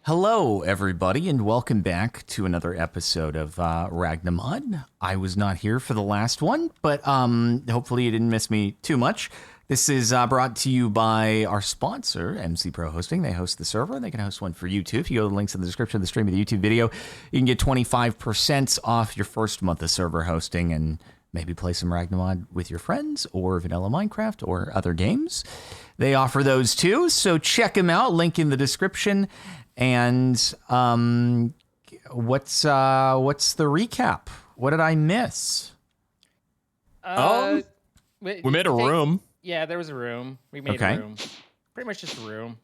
Hello, everybody, and welcome back to another episode of Ragnamod. I was not here for the last one, but hopefully you didn't miss me too much. This is brought to you by our sponsor, MC Pro Hosting. They host the server. They can host one for you, too. If you go to the links in the description of the stream of the YouTube video, you can get 25% off your first month of server hosting and maybe play some Ragnamod with your friends or Vanilla Minecraft or other games. They offer those, too, so check them out. Link in the description. And what's the recap? What did I miss? We made a room. Yeah, there was a room. We made a room. Pretty much just a room.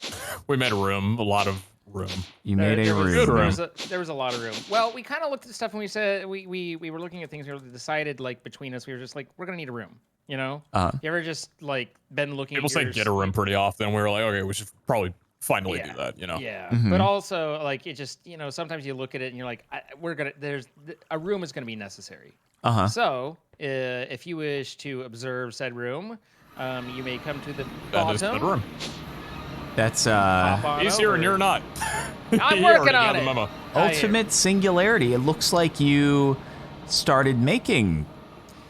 We made a room. A lot of room. You made a room. Good room. There was a lot of room. Well, we kind of looked at stuff and we said we were looking at things. We decided like between us, we were just like, we're gonna need a room. You know? You ever just like been looking? People say get a room pretty often. We were like, okay, we should probably finally do that. You know? Yeah. But also like it just sometimes you look at it and you're like, a room is gonna be necessary. So if you wish to observe said room, you may come to the bottom. That is the room. That's he's here and you're not. I'm working on it. Memo. Ultimate Singularity. It looks like you started making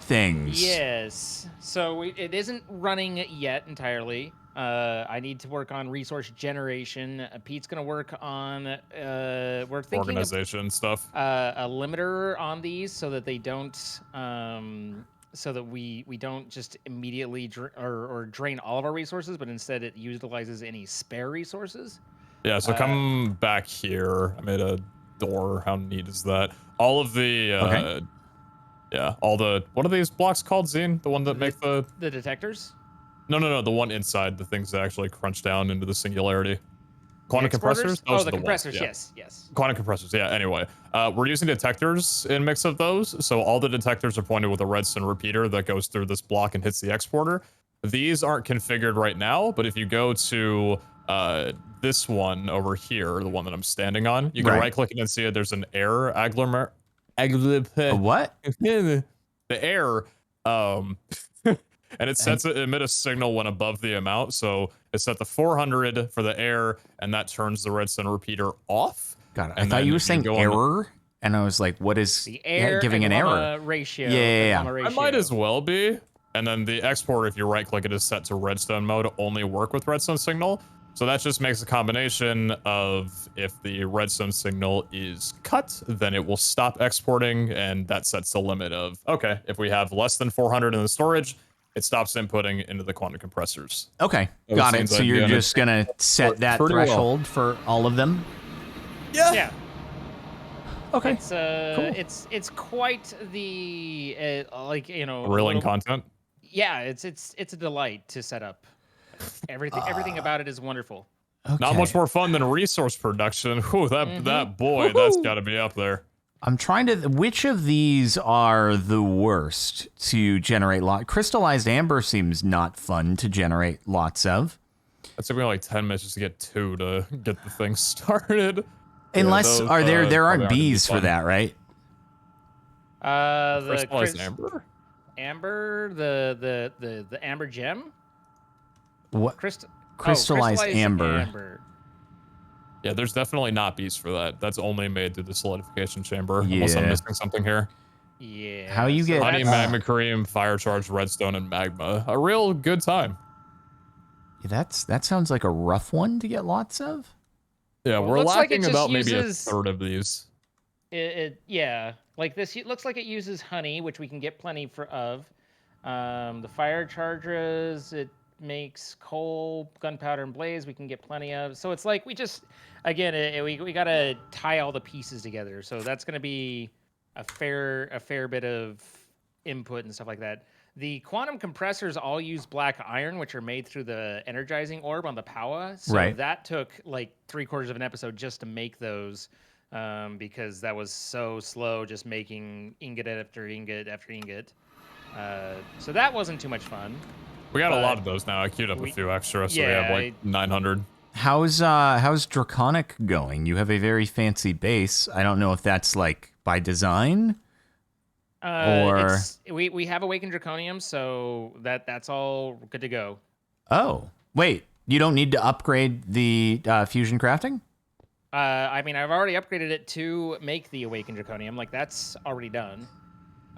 things. Yes. So it isn't running yet entirely. I need to work on resource generation. Pete's gonna work on we're thinking organization stuff. A limiter on these so that they don't so that we don't just immediately drain all of our resources, but instead it utilizes any spare resources. Yeah, so come back here. I made a door. How neat is that? All of the yeah, all the what are these blocks called, Zine? The one that make the detectors? No, the one inside, the things that actually crunch down into the singularity. Quantum compressors? Those the compressors, ones, yeah. yes. Quantum compressors, yeah, anyway. We're using detectors in mix of those, so all the detectors are pointed with a redstone repeater that goes through this block and hits the exporter. These aren't configured right now, but if you go to this one over here, the one that I'm standing on, you can right-click it and see it. There's an air agglomerate. A what? The air, and it sets it emit a signal when above the amount. So it's set to 400 for the air, and that turns the redstone repeater off. Got it. I thought you were saying error, and I was like, what is the air giving an error? Ratio. Yeah. I might as well be. And then the export, if you right click it, is set to redstone mode, only work with redstone signal. So that just makes a combination of if the redstone signal is cut, then it will stop exporting, and that sets the limit of, okay, if we have less than 400 in the storage, it stops inputting into the quantum compressors. Okay, got it. So you're just gonna set that threshold for all of them? Yeah. Okay. It's cool. it's quite the Thrilling content. Yeah, it's a delight to set up. Everything about it is wonderful. Okay. Not much more fun than resource production. Whew, that boy, that's got to be up there. I'm trying to. Which of these are the worst to generate? Crystallized amber seems not fun to generate lots of. That took me like 10 minutes just to get 2 to get the thing started. Unless there aren't bees for that, right? The crystallized amber. Amber, the amber gem. What? Crystallized amber. Yeah, there's definitely not bees for that. That's only made through the solidification chamber. Yeah. Unless I'm missing something here. Yeah. How you get honey, magma cream, fire charged redstone, and magma. A real good time. That sounds like a rough one to get lots of. Yeah, well, we're lacking like about maybe a third of these. Yeah, like this. It looks like it uses honey, which we can get plenty of. The fire charges, it makes coal, gunpowder, and blaze. We can get plenty of. So it's like we just, again, we gotta tie all the pieces together. So that's gonna be a fair bit of input and stuff like that. The quantum compressors all use black iron, which are made through the energizing orb on the Powa. So that took like 3/4 of an episode just to make those, because that was so slow, just making ingot after ingot after ingot. So that wasn't too much fun. We got a lot of those now. I queued up a few extra, so we have like 900. How's Draconic going? You have a very fancy base. I don't know if that's like by design. Or we have Awakened Draconium, so that's all good to go. Oh, wait, you don't need to upgrade the fusion crafting? I mean, I've already upgraded it to make the Awakened Draconium. Like, that's already done.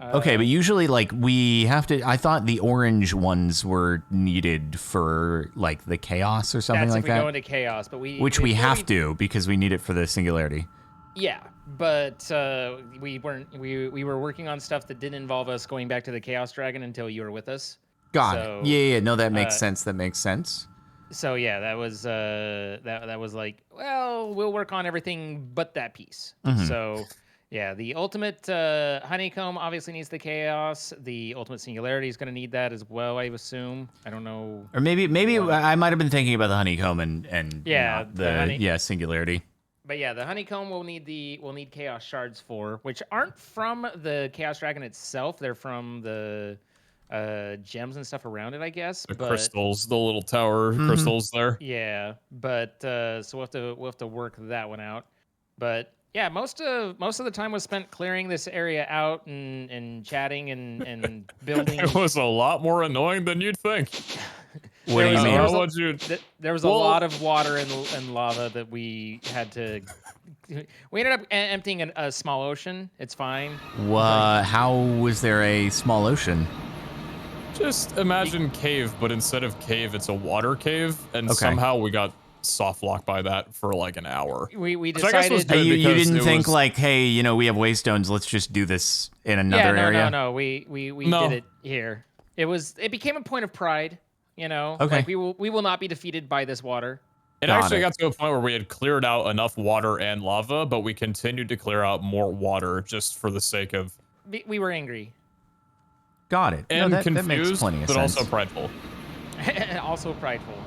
Okay, but usually, like, we have to... I thought the orange ones were needed for, like, the chaos or something That's like if we that. go into chaos, but Which we have to, because we need it for the singularity. Yeah, but we weren't. We were working on stuff that didn't involve us going back to the Chaos Dragon until you were with us. Got So, it. Yeah, no, that makes sense. That makes sense. So yeah, that was that was like, well, we'll work on everything but that piece. So yeah, the ultimate honeycomb obviously needs the chaos. The ultimate singularity is going to need that as well, I assume. I don't know. Or maybe I might have been thinking about the honeycomb and Yeah, not the honey- singularity. But yeah, the honeycomb will need chaos shards for, which aren't from the Chaos Dragon itself. They're from the gems and stuff around it, I guess. The crystals, the little tower crystals there. Yeah, but so we'll have to work that one out. But yeah, most of the time was spent clearing this area out and chatting and building. It was a lot more annoying than you'd think. What do you mean? There was a lot of water and lava that we had to. We ended up emptying a small ocean. It's fine. How was there a small ocean? Just imagine cave, but instead of cave, it's a water cave, and somehow we got soft locked by that for like an hour. We decided you didn't think like, hey, we have waystones. Let's just do this in another area. No. We did it here. It became a point of pride. Okay. Like we will not be defeated by this water. It actually got to a point where we had cleared out enough water and lava, but we continued to clear out more water just for the sake of. We were angry. Got it. And that confused, makes plenty of but sense. also prideful. Also prideful.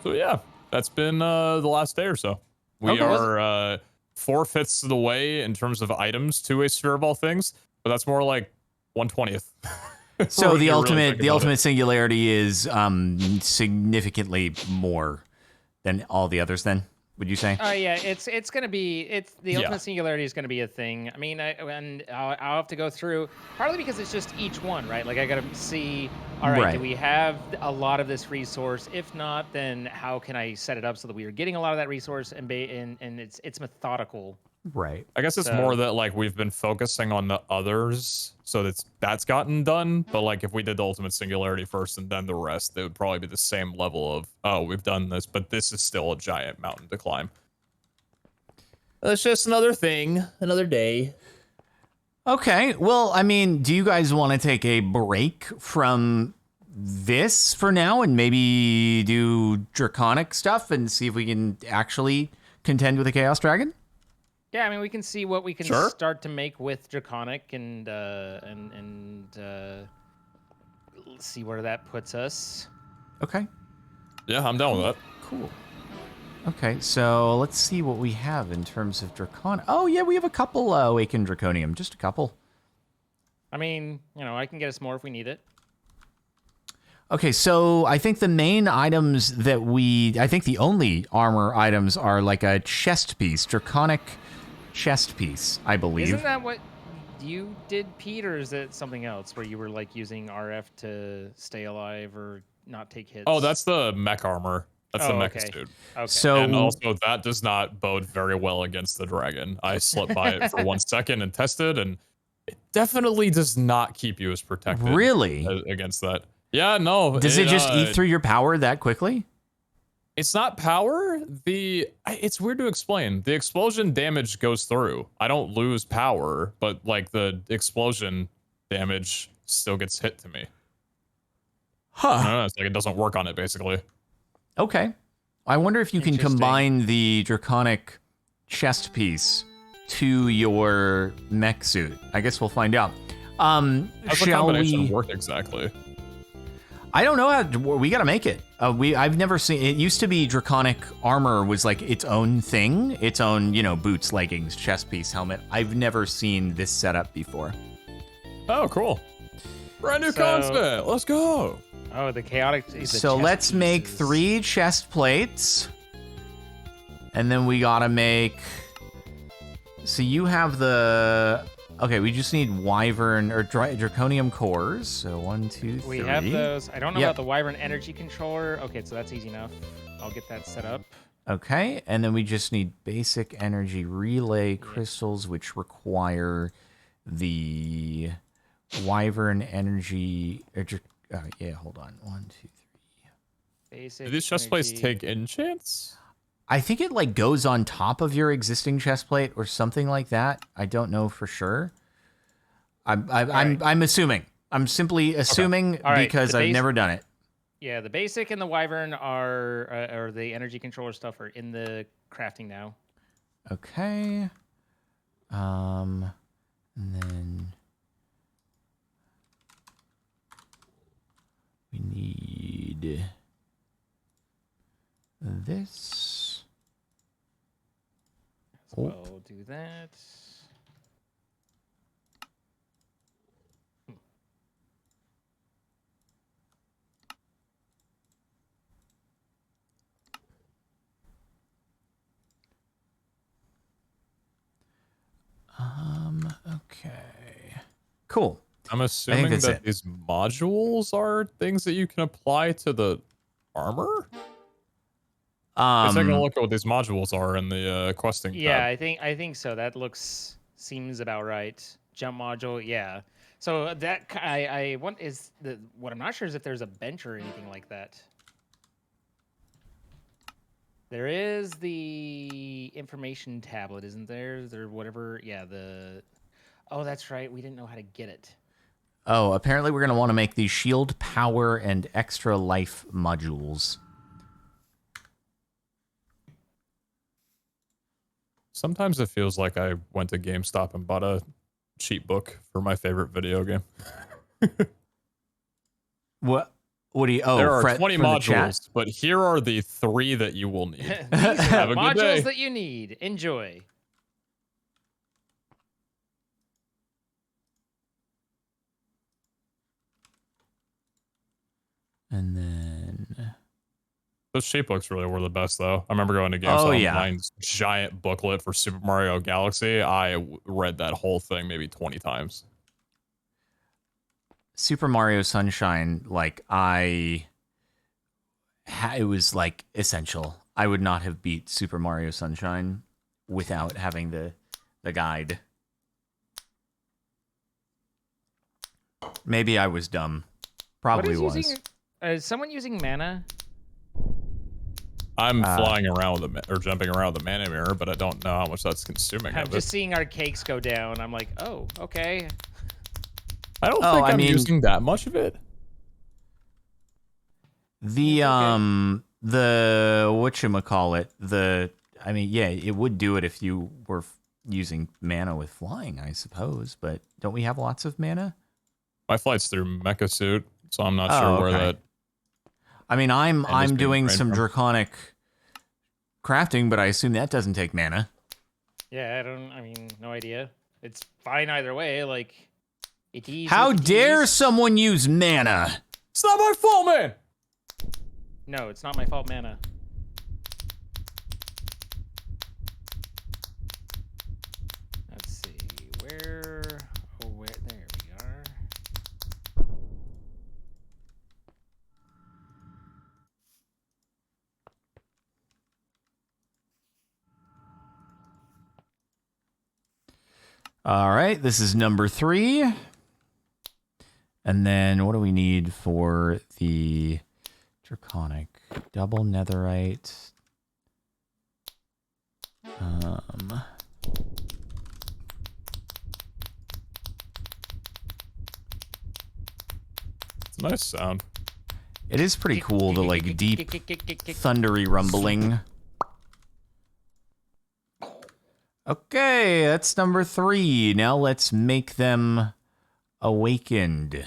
So yeah, that's been the last day or so. We are 4/5 of the way in terms of items to a sphere of all things, but that's more like 1/20th. So the ultimate singularity is significantly more than all the others. Then would you say? Yeah, it's gonna be the ultimate singularity is gonna be a thing. I mean, I'll have to go through partly because it's just each one, right? Like I gotta see. All right, do we have a lot of this resource? If not, then how can I set it up so that we are getting a lot of that resource and it's methodical. Right. I guess it's more that like we've been focusing on the others, so that's gotten done. But like if we did the ultimate singularity first and then the rest, it would probably be the same level of, oh, we've done this, but this is still a giant mountain to climb. It's just another thing, another day. Okay. Well, I mean, do you guys want to take a break from this for now and maybe do Draconic stuff and see if we can actually contend with the Chaos Dragon? Yeah, I mean, we can see what we can start to make with Draconic and see where that puts us. Okay. Yeah, I'm down with that. Cool. Okay, so let's see what we have in terms of Draconic. Oh, yeah, we have a couple Awakened Draconium. Just a couple. I mean, I can get us more if we need it. Okay, so I think the main items that I think the only armor items are like a chest piece, Draconic chest piece, I believe. Isn't that what you did, Pete, or is it something else where you were like using RF to stay alive or not take hits? Oh, that's the mech armor. That's the mech suit. Okay. So, and also that does not bode very well against the dragon. I slipped by it for 1 second and tested, and it definitely does not keep you as protected. Really? Against that. Yeah, no. Does it just eat through your power that quickly? It's not power. It's weird to explain. The explosion damage goes through. I don't lose power, but like the explosion damage still gets hit to me. Huh. I don't know, it's like it doesn't work on it basically. Okay. I wonder if you can combine the Draconic chest piece to your mech suit. I guess we'll find out. How's the Shall combination we work exactly? I don't know how we got to make it. I've never seen it. Used to be Draconic armor was like its own thing, its own, boots, leggings, chest piece, helmet. I've never seen this setup before. Oh, cool. Brand new concept. Let's go. Oh, the chaotic. So let's make 3 chest plates. And then we got to make. So you have the. Okay, we just need Wyvern or Draconium cores. So 1, 2, 3. We have those. I don't know about the Wyvern energy controller. Okay, so that's easy enough. I'll get that set up. Okay, and then we just need basic energy relay crystals, which require the wyvern energy. Yeah, hold on. 1, 2, 3. Basic Do these chest plates energy. take enchants? I think it like goes on top of your existing chest plate or something like that. I don't know for sure. I'm assuming. I'm simply assuming All right, because the I've base- never done it. Yeah, the basic and the wyvern are, or the energy controller stuff are in the crafting now. Okay. And then we need this. So we'll do that. Okay. Cool. I'm assuming that's that it. these modules are things that you can apply to the armor. Let's take a look at what these modules are in the questing Yeah, tab. I think so. That seems about right. Jump module, yeah. So that I want is the what I'm not sure is if there's a bench or anything like that. There is the information tablet, isn't there? Is there whatever? Yeah, the. Oh, that's right. We didn't know how to get it. Oh, apparently we're going to want to make these shield power and extra life modules. Sometimes it feels like I went to GameStop and bought a cheat book for my favorite video game. What do you... Oh, there are Fred, 20 from the chat? modules, but here are the 3 that you will need. These are Have the a good day. modules that you need. Enjoy. And then... Those shape books really were the best, though. I remember going to GameStop and buying this giant booklet for Super Mario Galaxy. I read that whole thing maybe 20 times. Super Mario Sunshine, like, it was, like, essential. I would not have beat Super Mario Sunshine without having the guide. Maybe I was dumb. Probably was. Is someone using mana? I'm flying around with or jumping around with the mana mirror, but I don't know how much that's consuming. I'm just seeing our cakes go down. I'm like, oh, okay. I don't think I'm using that much of it. The whatchamacallit, I mean, yeah, it would do it if you were using mana with flying, I suppose, but don't we have lots of mana? My flight's through Mecha Suit, so I'm not sure where that... I mean, I'm doing some Draconic crafting, but I assume that doesn't take mana. Yeah, I mean, no idea. It's fine either way, like... How dare someone use mana? It's not my fault, man! No, it's not my fault, mana. Let's see, where... Oh, where... There we are. All right, this is number 3. And then what do we need for the Draconic? Double netherite. It's a nice sound. It is pretty cool, the like deep thundery rumbling. Okay, that's number 3. Now let's make them awakened.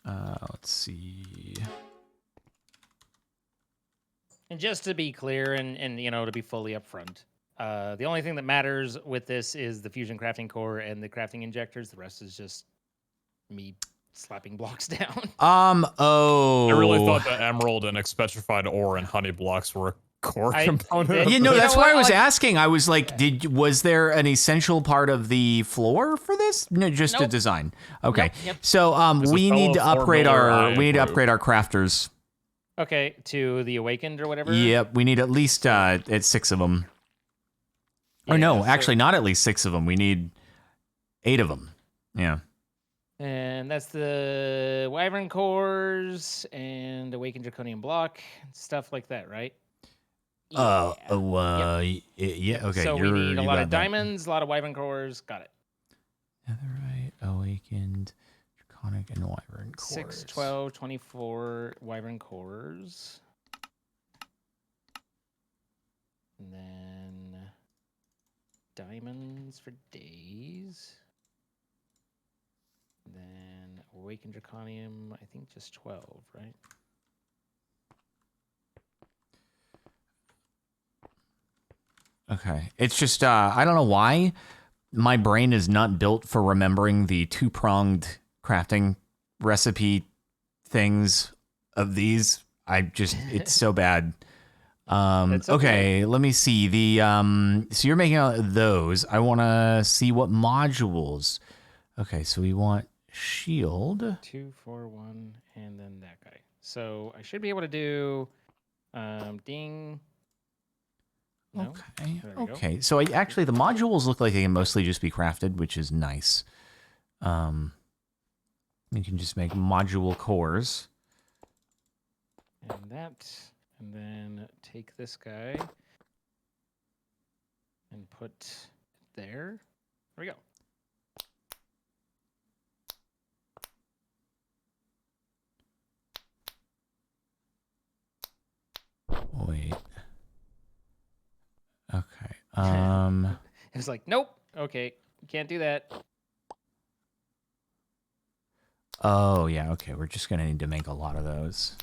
Let's see. And just to be clear and you know, to be fully upfront, the only thing that matters with this is the fusion crafting core and the crafting injectors. The rest is just me slapping blocks down. Oh. I really thought the emerald and expetrified ore and honey blocks were core I- component. You know, You that's know why what, I was like- asking. I was like, was there an essential part of the floor for this? No, just a Nope. design. Okay. Yep. So There's a we need to fellow floor upgrade builder I our approve. crafters. Okay, to the awakened or whatever. Yep, we need at least at 6 of them. Or Yeah, no, so- actually not at least 6 of them. We need 8 of them. Yeah. And that's the Wyvern cores and Awakened Draconian block, stuff like that, right? Yeah. Yep. Okay. So we need a you lot got of that. diamonds, a lot of Wyvern cores. Got it. Netherite, awakened, draconic, and wyvern cores. 6, 12, 24 Wyvern cores. And then diamonds for days. Then Awakened Draconium, I think just 12, right? Okay. It's just I don't know why my brain is not built for remembering the 2-pronged crafting recipe things of these. It's so bad. It's okay. Okay, let me see. So you're making out those. I want to see what modules. Okay, so we want shield. 2, 4, 1, and then that guy. So I should be able to do ding. No? Okay. There we go. Okay. So actually, the modules look like they can mostly just be crafted, which is nice. You can just make module cores. And that, and then take this guy and put it there. There we go. Wait. Okay. It was like, nope. Okay, you can't do that. Oh yeah. Okay. We're just gonna need to make a lot of those.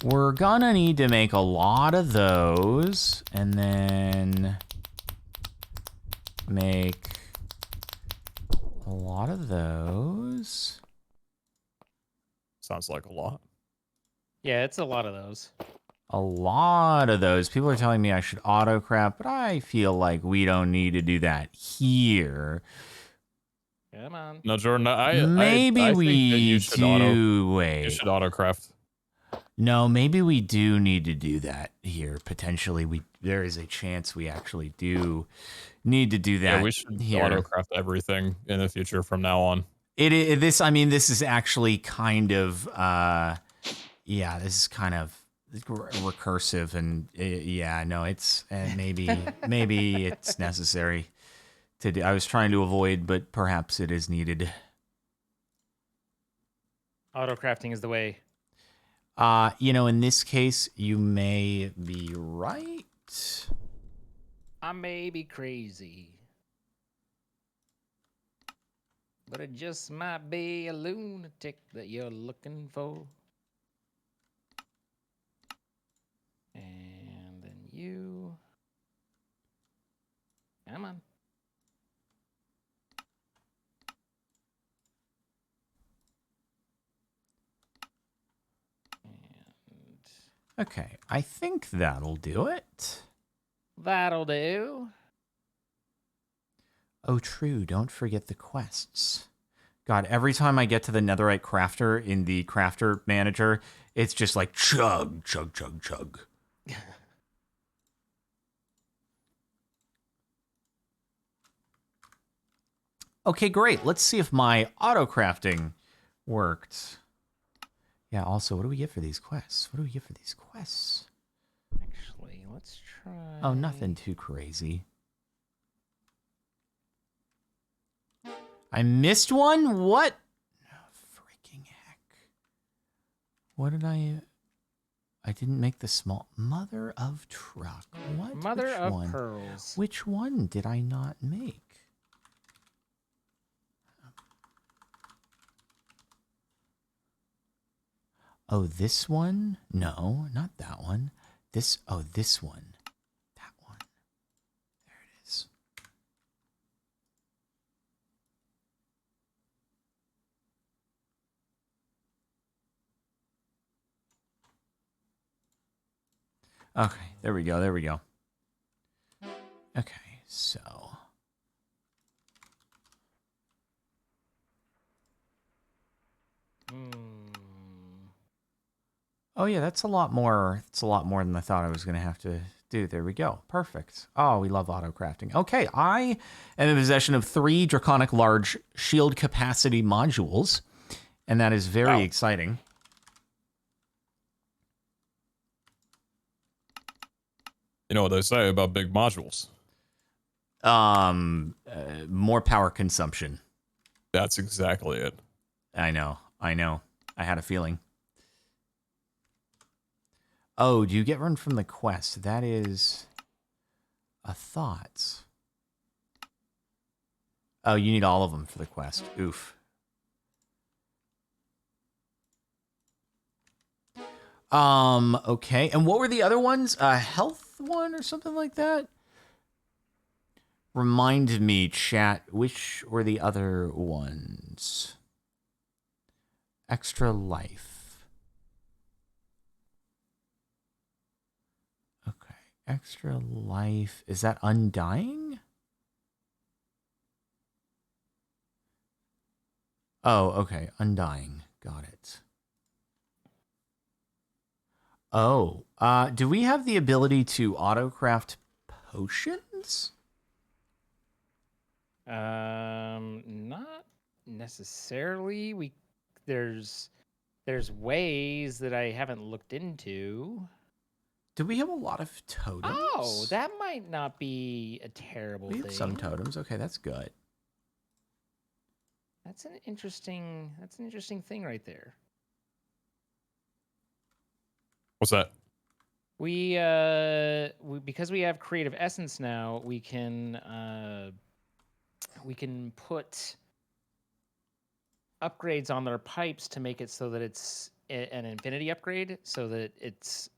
We're gonna need to make a lot of those, and then make a lot of those. Sounds like a lot. Yeah, it's a lot of those. A lot of those. People are telling me I should auto craft, but I feel like we don't need to do that here. Come on. No, Jordan, Maybe I we think that you should wait. You should auto craft. No, maybe we do need to do that here. Potentially, there is a chance we actually do need to do that. Yeah, we should here. auto craft everything in the future from now on. This is actually kind of yeah, this is kind of recursive, and yeah, no, it's maybe it's necessary to do. I was trying to avoid, but perhaps it is needed. Auto crafting is the way. In this case, you may be right. I may be crazy, but it just might be a lunatic that you're looking for. And then you. Come on. And Okay, I think that'll do it. that'll do. Oh, true. Don't forget the quests. God, every time I get to the netherite crafter in the crafter manager, it's just like chug, chug, chug, chug. Okay, great. Let's see if my auto crafting worked. Yeah, also, what do we get for these quests? What do we get for these quests? Actually, let's try. Oh, nothing too crazy. I missed one? What? Oh, freaking heck. What did I didn't make the small... Mother of truck. What? Mother Which of one? pearls. Which one did I not make? Oh, this one? No, not that one. This one. That one. There it is. Okay, there we go. There we go. Okay, so. Oh yeah, that's a lot more. It's a lot more than I thought I was going to have to do. There we go. Perfect. Oh, we love auto crafting. Okay, I am in possession of 3 Draconic large shield capacity modules, and that is very exciting. You know what they say about big modules? More power consumption. That's exactly it. I know. I had a feeling. Oh, do you get one from the quest? That is a thought. Oh, you need all of them for the quest. Oof. Okay. And what were the other ones? A health one or something like that? Remind me, chat, which were the other ones? Extra life. Okay. Extra life. Is that undying? Oh, okay. Undying. Got it. Oh, do we have the ability to auto-craft potions? Not necessarily. There's ways that I haven't looked into. Do we have a lot of totems? Oh, that might not be a terrible we thing. have some totems. Okay, that's good. That's an interesting thing right there. What's that? We because we have creative essence now, we can put upgrades on their pipes to make it so that it's an infinity upgrade, so that it's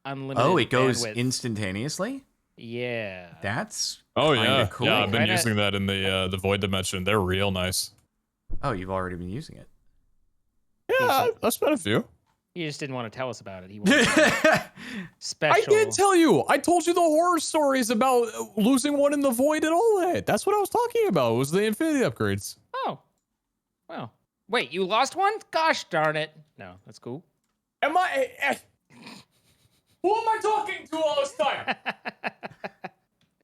unlimited. Oh, it goes bandwidth. Instantaneously? Yeah. That's yeah, cool. yeah. I've been using that in the void dimension. They're real nice. Oh, you've already been using it. Yeah, I spent a few. He just didn't want to tell us about it. He wanted special. I did tell you. I told you the horror stories about losing one in the void and all that. That's what I was talking about. Was the infinity upgrades. Oh, well. Wait, you lost one? Gosh darn it! No, that's cool. Am I? Who am I talking to all this time?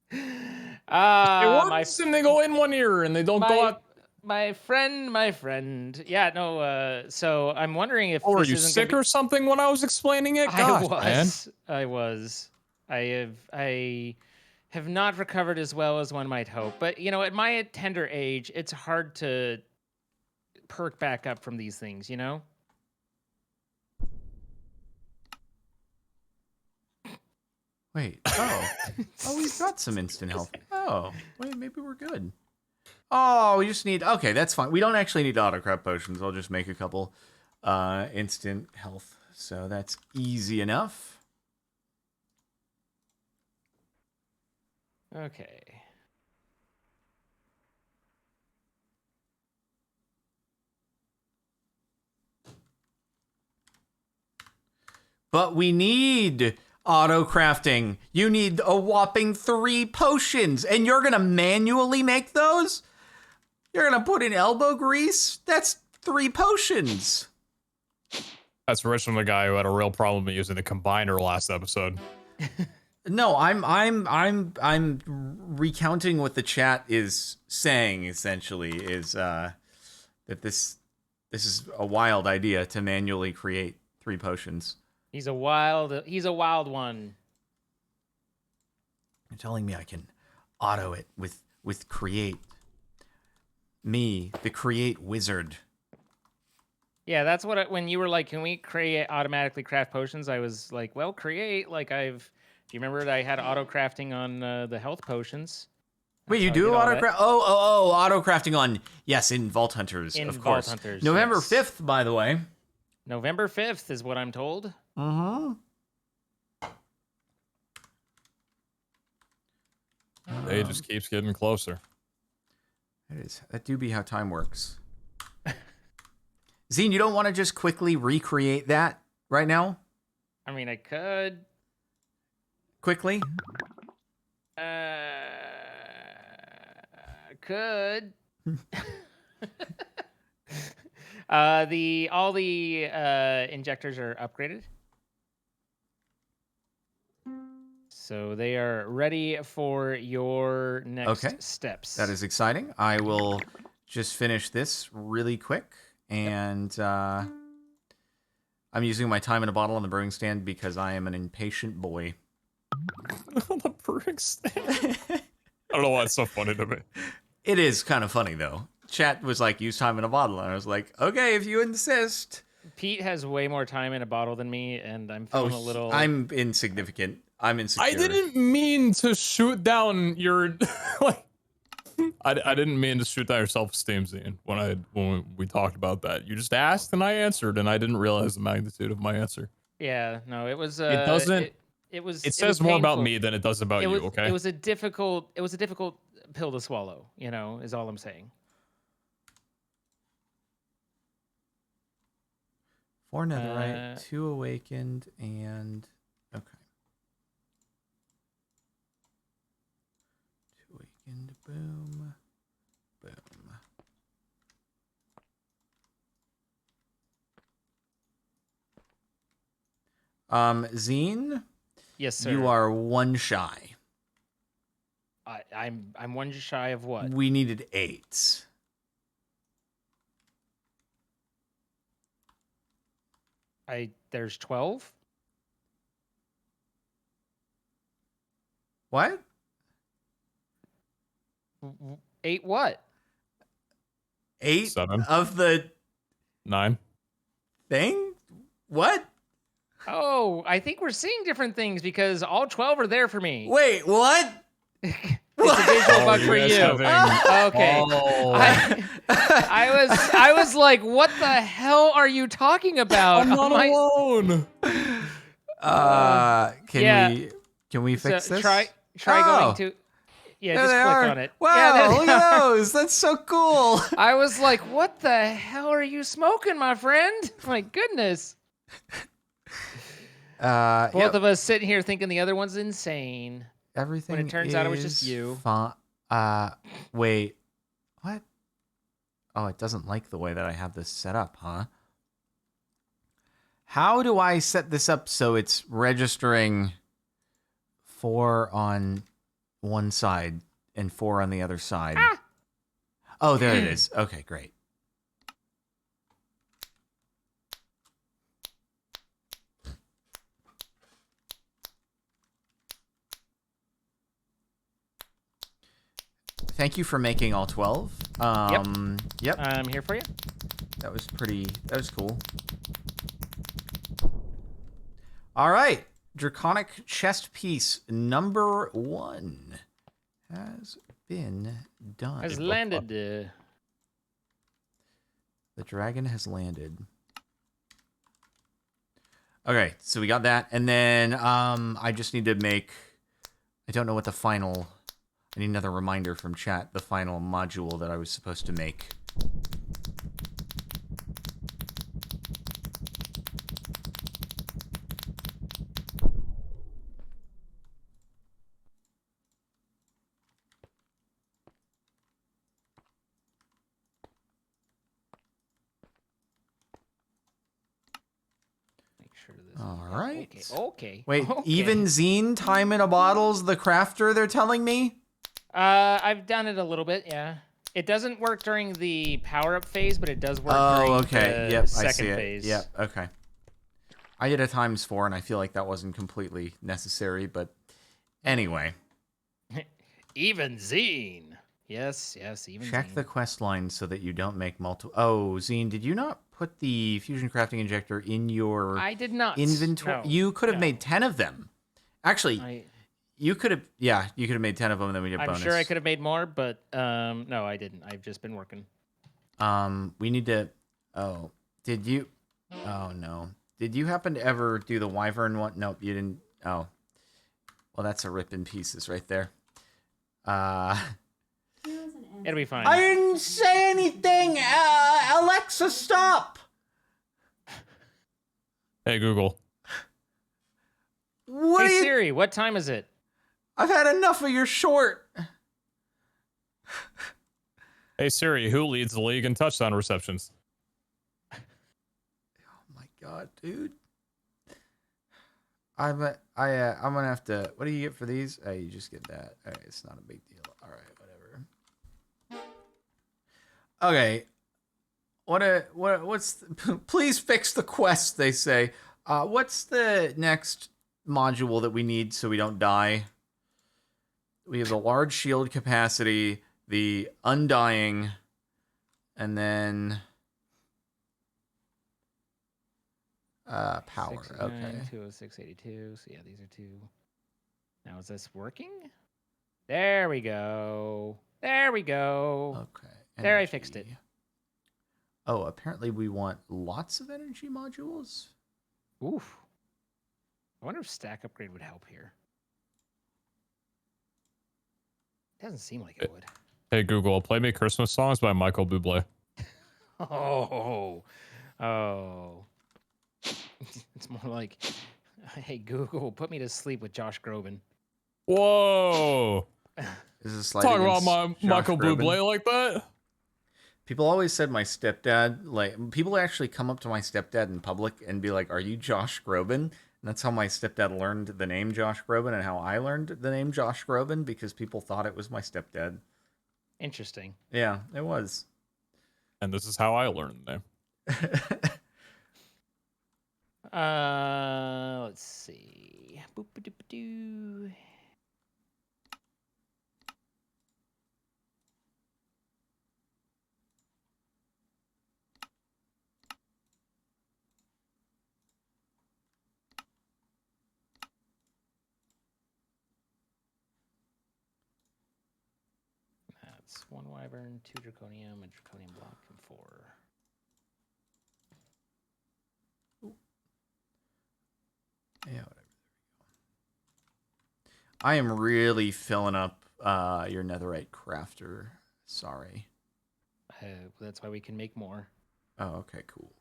They work and they go in one ear and they don't go out. My friend. Yeah, no. So I'm wondering if. Oh, were you sick or something when I was explaining it? Gosh, I was. I have not recovered as well as one might hope. But you know, at my tender age, it's hard to perk back up from these things. You know. Wait. Oh. Oh, we've got some instant health. Oh, wait, maybe we're good. Oh, we just need... Okay, that's fine. We don't actually need auto-craft potions. I'll just make a couple instant health. So that's easy enough. Okay. But we need auto-crafting. You need a whopping 3 potions, and you're going to manually make those? You're going to put in elbow grease? That's 3 potions. That's rich from the guy who had a real problem using the combiner last episode. No, I'm recounting what the chat is saying. Essentially, is that this is a wild idea to manually create 3 potions. He's a wild one. You're telling me I can auto it with create. Me, the create wizard. Yeah, that's what when you were like, can we automatically craft potions? I was like, well, create. Like do you remember that I had auto crafting on the health potions? Wait, you do auto craft? Oh, auto crafting on, yes, in Vault Hunters, of course. Vault Hunters, November yes. 5th, by the way. November 5th is what I'm told. Mm-hmm. It just keeps getting closer. It is. That do be how time works. Zine, you don't want to just quickly recreate that right now? I mean, I could. quickly? Could. All the injectors are upgraded. So they are ready for your next Okay. steps. That is exciting. I will just finish this really quick. And I'm using my time in a bottle on the brewing stand because I am an impatient boy. On the brewing stand. I don't know why it's so funny to me. It is kind of funny, though. Chat was like, use time in a bottle. And I was like, okay, if you insist. Pete has way more time in a bottle than me, and I'm feeling a little... I'm insignificant. I'm insecure. I didn't mean to shoot down your... like, I didn't mean to shoot down your self-esteem, Zine, when we talked about that. You just asked, and I answered, and I didn't realize the magnitude of my answer. Yeah, no, it was... it doesn't... It says more about me than it does about you, okay? It was a difficult pill to swallow, you know, is all I'm saying. 4 netherite, 2 awakened, and... Okay. 2 awakened, boom, boom. Zine? Yes, sir. You are 1 shy. I'm 1 shy of what? We needed 8. There's 12? What? 8 what? 8 7. of the 9. thing? What? Oh, I think we're seeing different things because all 12 are there for me. Wait, what? It's a visual bug for you. Okay. Oh. I was like, what the hell are you talking about? I'm not alone. Can we fix this? Try Oh. going to... Yeah, There just they click are. on it. Wow, Yeah, look at those. That's so cool. I was like, what the hell are you smoking, my friend? My goodness. Both of us sitting here thinking the other one's insane. Everything when it turns out it was just you. Wait. What? Oh, it doesn't like the way that I have this set up, huh? How do I set this up so it's registering 4 on one side and 4 on the other side? Ah! Oh, there it is. Okay, great. Thank you for making all 12. Yep. I'm here for you. That was cool. All right. Draconic chest piece number 1 has been done. Has landed. The dragon has landed. Okay, so we got that. And then I just need to make... I don't know what the final... I need another reminder from chat, the final module that I was supposed to make. Make sure this. All right. Okay. Wait, okay. even Zine time in a bottle's the crafter, they're telling me? I've done it a little bit, yeah. It doesn't work during the power-up phase, but it does work during the second phase. Yep, okay. I did a ×4, and I feel like that wasn't completely necessary, but anyway. Even Zine. Yes, even Check Zine. the quest line so that you don't make multiple... Oh, Zine, did you not put the fusion crafting injector in your I did not. inventory? No, You could have made 10 of them. Actually... You could have, you could have made 10 of them, and then we get bonus. I'm sure I could have made more, but no, I didn't. I've just been working. We need to. Oh, did you? Oh no, did you happen to ever do the wyvern one? Nope, you didn't. Oh, well, that's a rip in pieces right there. It'll be fine. I didn't say anything. Alexa, stop. Hey Google. What Hey are you? Siri, what time is it? I've had enough of your short. Hey Siri, who leads the league in touchdown receptions? Oh my god, dude. I'm gonna have to. What do you get for these? Oh, you just get that. All right, it's not a big deal. All right, whatever. Okay. What's please fix the quest, they say. What's the next module that we need so we don't die? We have the large shield capacity, the undying, and then power. 69, Okay. 206.82. So yeah, these are two. Now is this working? There we go. There we go. Okay. There, I fixed it. Energy. Oh, apparently we want lots of energy modules. Oof. I wonder if stack upgrade would help here. Doesn't seem like it would. Hey Google, play me Christmas songs by Michael Bublé. Oh. Oh. It's more like, hey Google, put me to sleep with Josh Groban. Whoa! Is this like Talk about my Josh Michael Groban? Bublé like that? People always said my stepdad, like, people actually come up to my stepdad in public and be like, "Are you Josh Groban?" And that's how my stepdad learned the name Josh Groban and how I learned the name Josh Groban, because people thought it was my stepdad. Interesting. Yeah, it was. And this is how I learned the name. Let's see. Boop-a-doop-a-doo. That's 1 wyvern, 2 draconium, a draconium block, and 4. Yeah, whatever. I am really filling up your netherite crafter. Sorry. That's why we can make more. Oh, okay, cool.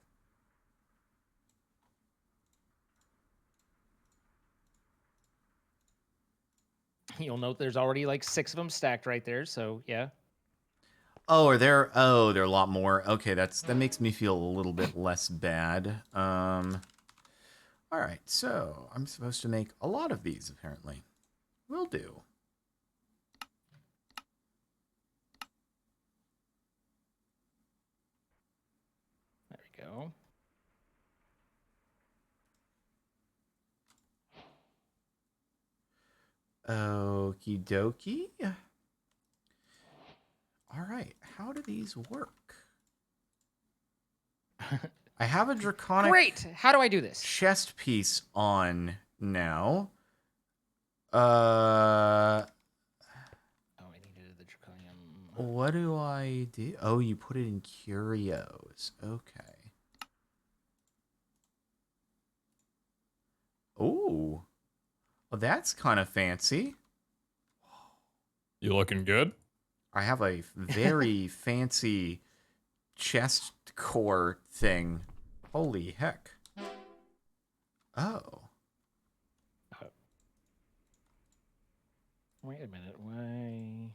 You'll note there's already like 6 of them stacked right there, so yeah. Oh, are there? Oh, there are a lot more. Okay, that makes me feel a little bit less bad. All right, so I'm supposed to make a lot of these, apparently. Will do. There we go. Okie dokie. All right, how do these work? I have a draconic Great! How do I do this? chest piece on now. Oh, I needed the draconium. What do I do? Oh, you put it in curios. Okay. Oh. Well, that's kind of fancy. You looking good? I have a very fancy chest core thing. Holy heck. Oh. Wait a minute. Why?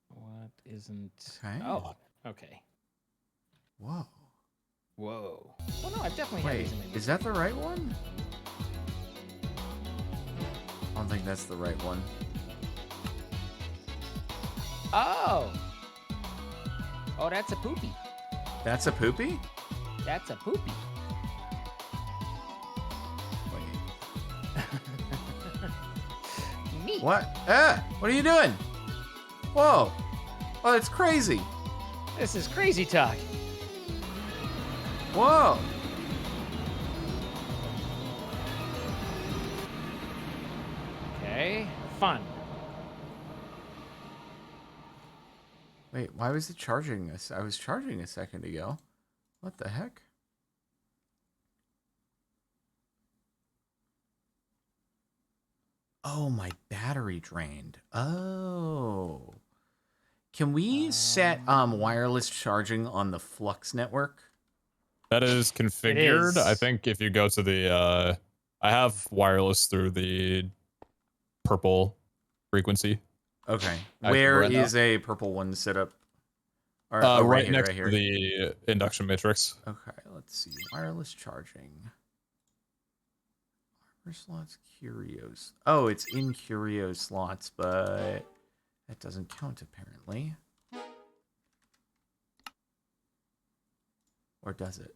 What isn't? Okay. Oh, okay. Whoa. Whoa. Well, no, I've definitely had Wait, these in my is that the right one? I don't think that's the right one. Oh! Oh, that's a poopy. That's a poopy? That's a poopy. Wait. Neat. What? What are you doing? Whoa. Oh, that's crazy. This is crazy talk. Whoa. Okay, fun. Wait, why was it charging this? I was charging a second ago. What the heck? Oh, my battery drained. Oh. Can we set wireless charging on the Flux network? That is configured. I is. think if you go to the, I have wireless through the purple frequency Okay. active Where right now. is a purple one set up? Oh, right Right here, next right to here. the induction matrix. Okay, let's see. Wireless charging. Where slots curios? Oh, it's in curio slots, but that doesn't count apparently. Or does it?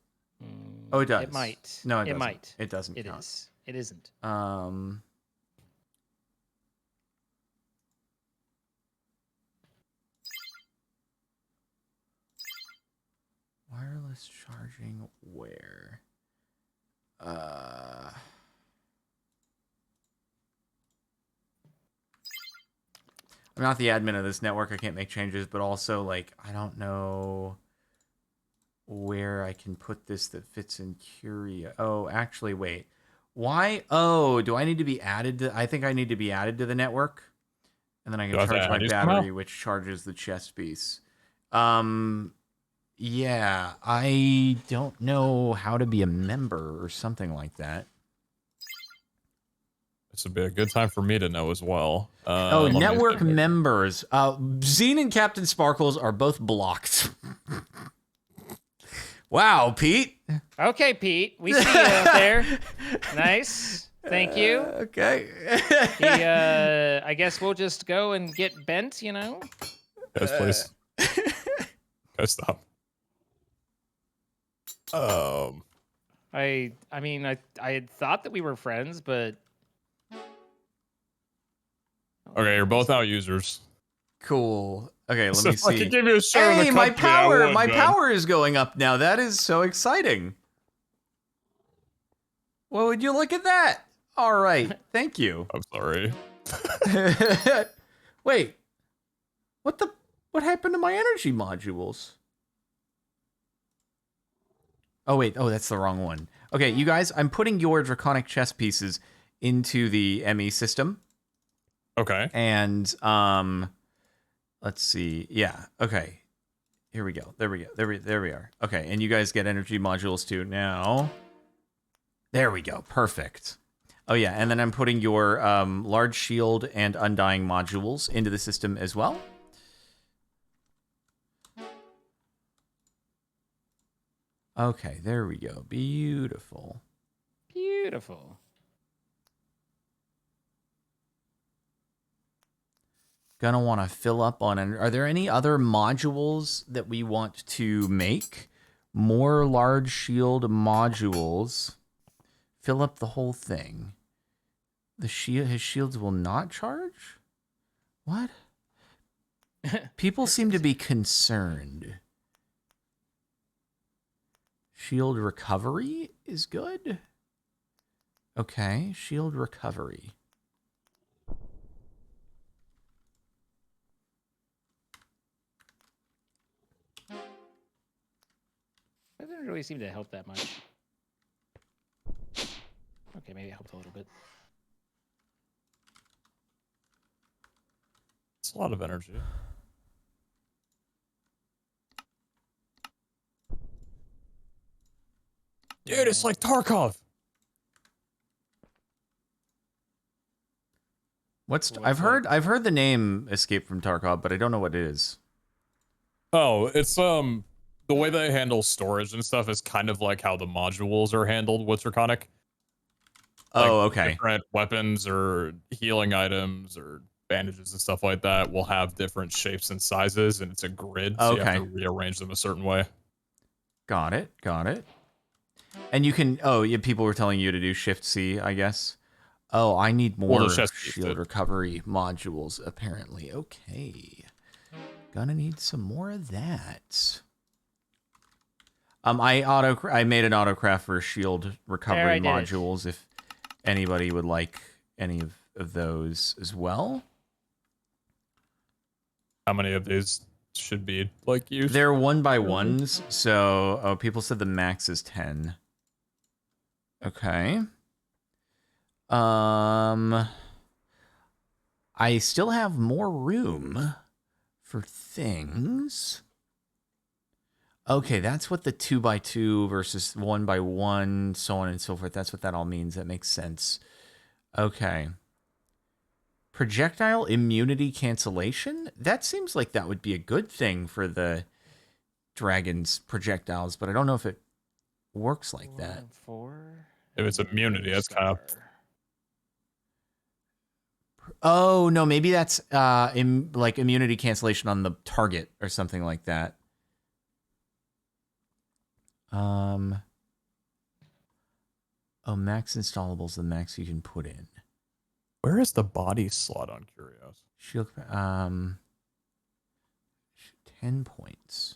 Oh, it does. It might. No, it It doesn't. might. It doesn't It count. is. It isn't. Wireless charging where? I'm not the admin of this network. I can't make changes, but also, like, I don't know where I can put this that fits in Curio. Oh, actually, wait. Why? Oh, do I need to be added to? I think I need to be added to the network, and then I Do can I have to charge my add you somehow? battery, which charges the chest piece. Yeah, I don't know how to be a member or something like that. This would be a good time for me to know as well. Oh, Let me network see. members. Zine and Captain Sparkles are both blocked. Wow, Pete. Okay, Pete. We see you out there. Nice. Thank you. Okay. I guess we'll just go and get bent, you know? Guys, please. Guys, stop. I mean, I had thought that we were friends, but Okay, you're both now users. Cool. Okay, let So me if I see. could give you a share of the Hey, my company, I power, would, my man. power is going up now. That is so exciting. Well, would you look at that? All right, thank you. I'm sorry. Wait, what happened to my energy modules? Oh wait, oh that's the wrong one. Okay, you guys, I'm putting your draconic chess pieces into the ME system. Okay. And let's see. Yeah, okay. Here we go. There we go. There we are. Okay, and you guys get energy modules too now. There we go. Perfect. Oh yeah, and then I'm putting your large shield and undying modules into the system as well. Okay, there we go. Beautiful. beautiful. Gonna want to fill up on it. Are there any other modules that we want to make? More large shield modules. Fill up the whole thing. His shields will not charge? What? People seem to be concerned. Shield recovery is good. Okay, shield recovery. That didn't really seem to help that much. Okay, maybe it helped a little bit. It's a lot of energy. Dude, it's like Tarkov. I've heard the name Escape from Tarkov, but I don't know what it is. Oh, it's the way they handle storage and stuff is kind of like how the modules are handled with Draconic. Oh, Like, okay. different weapons or healing items or bandages and stuff like that will have different shapes and sizes, and it's a grid, so you have to rearrange them a certain way. Got it. Got it. And you can. Oh, yeah. People were telling you to do Shift C, I guess. Oh, I need more shield recovery modules. Apparently, okay. Gonna need some more of that. I made an autocraft for shield recovery modules. If anybody would like any of those as well. How many of these should be like used? They're 1x1s, so people said the max is 10. Okay. I still have more room for things. Okay, that's what the 2x2 versus 1x1, so on and so forth. That's what that all means. That makes sense. Okay. Projectile immunity cancellation? That seems like that would be a good thing for the dragon's projectiles, but I don't know if it works like that. 4. If it's immunity, that's kind of. Oh, no, maybe that's like immunity cancellation on the target or something like that. Oh, max installables, the max you can put in. Where is the body slot on Curios? Shield, 10 points.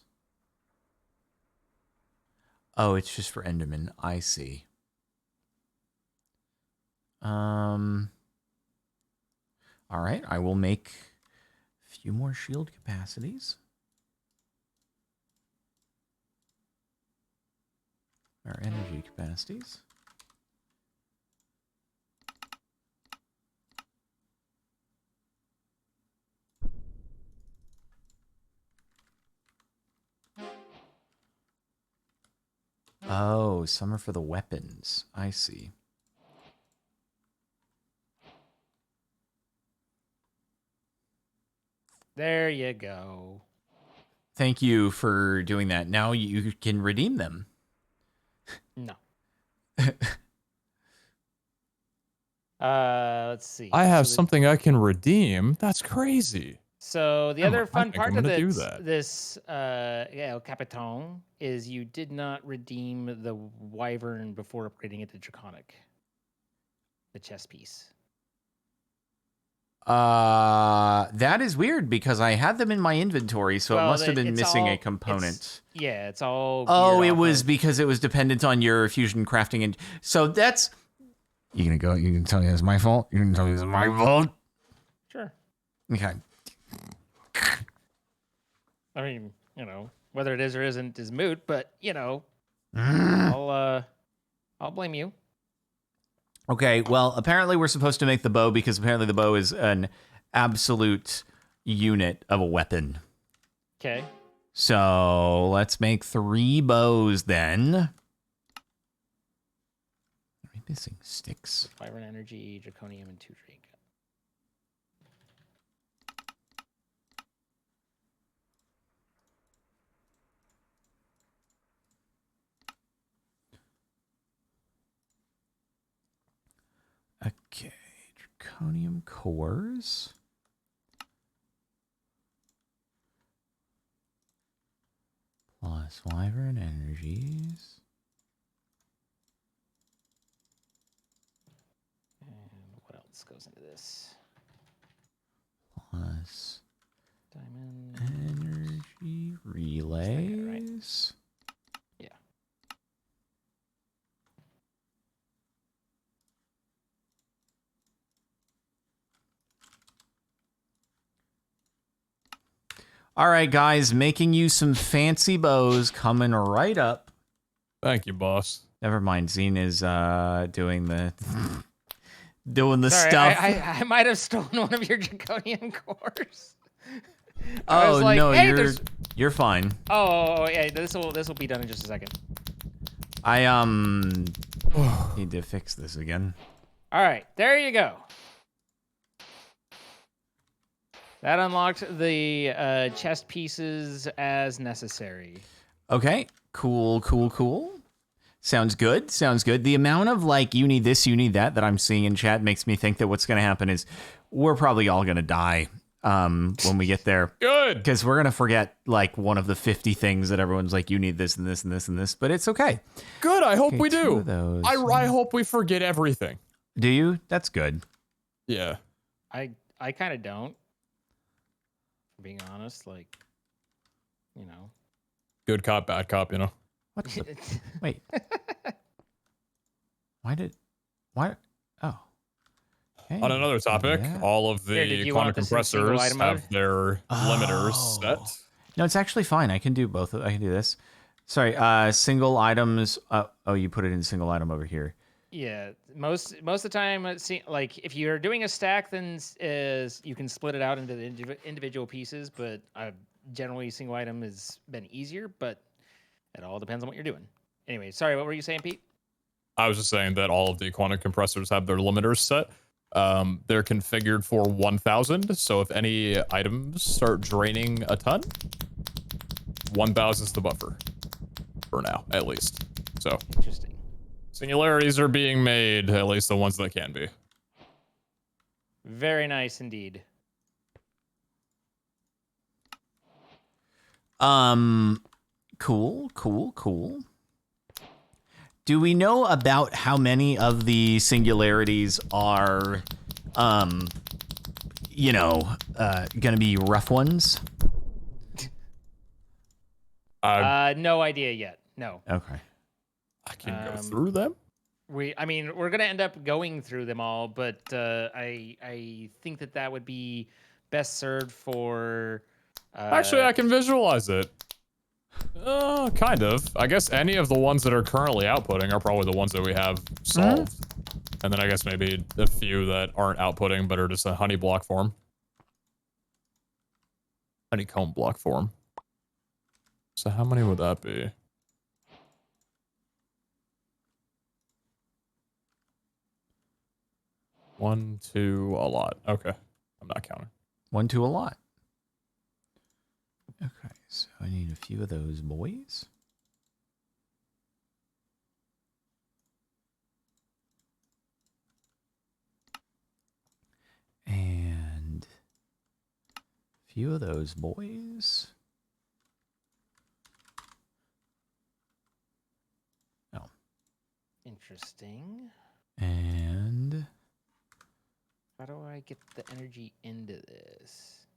Oh, it's just for Enderman. I see. All right, I will make a few more shield capacities. Or energy capacities. Oh, some are for the weapons. I see. There you go. Thank you for doing that. Now you can redeem them. No. Let's see. I have So the- something I can redeem. That's crazy. So the Oh, other I fun think part I'm of gonna do this, that. El Capitan is you did not redeem the Wyvern before upgrading it to Draconic. The chess piece. That is weird because I had them in my inventory, so it Well, must have been it's missing a all- component. Yeah, it's all. Oh, geared it off was of- because it was dependent on your fusion crafting, and so that's. You gonna go? You can tell me it's my fault. You can tell me it's my fault. Sure. Okay. I mean, whether it is or isn't is moot, but Mm. I'll blame you. Okay. Well, apparently we're supposed to make the bow because apparently the bow is an absolute unit of a weapon. Okay. So let's make 3 bows then. Are we missing sticks? Wyvern energy, draconium, and 2 drake. Okay. Draconium cores. Plus Wyvern energies. And what else goes into this? Plus Diamond. energy relays. Yeah. All right, guys, making you some fancy bows coming right up. Thank you, boss. Never mind, Zine is doing the Sorry, stuff. I might have stolen one of your draconium cores. I Oh was like, no, hey, there's- you're fine. Oh yeah, this will be done in just a second. I need to fix this again. All right, there you go. That unlocked the chest pieces as necessary. Okay, cool. Sounds good. The amount of like you need this, you need that I'm seeing in chat makes me think that what's going to happen is we're probably all going to die when we get there. Good. Because we're going to forget like one of the 50 things that everyone's like, you need this and this and this and this, but it's okay. Good. I hope Okay, we 2 do. of those. I hope we forget everything. Do you? That's good. Yeah. I kind of don't. Being honest, like, Good cop, bad cop, What the? Wait. Why? Oh. Okay. On another topic, Yeah. all of Here, did the you quantum want this in single compressors item mode? have their limiters set. No, it's actually fine. I can do both. I can do this. Sorry. Single items. Oh, you put it in single item over here. Yeah, most of the time, like if you're doing a stack, then you can split it out into the individual pieces. But generally, single item has been easier. But It all depends on what you're doing. Anyway, sorry, what were you saying, Pete? I was just saying that all of the quantum compressors have their limiters set. They're configured for 1,000. So if any items start draining a ton, 1,000 is the buffer. For now, at least. So, Interesting. singularities are being made, at least the ones that can be. Very nice indeed. Cool. Do we know about how many of the singularities are, gonna be rough ones? No idea yet. No. Okay. I can go through them. We're gonna end up going through them all, but I think that would be best served for. Actually, I can visualize it. Kind of. I guess any of the ones that are currently outputting are probably the ones that we have solved. And then I guess maybe a few that aren't outputting but are just a honey block form. Honeycomb block form. So how many would that be? One, two, a lot. Okay. I'm not counting. 1, 2, a lot. Okay, so I need a few of those boys. And a few of those boys. Oh. Interesting. And How do I get the energy into this?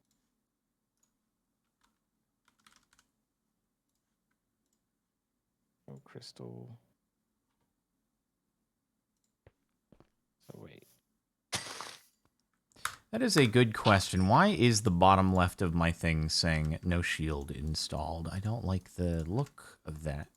Oh, crystal. So wait. that is a good question. Why is the bottom left of my thing saying no shield installed? I don't like the look of that.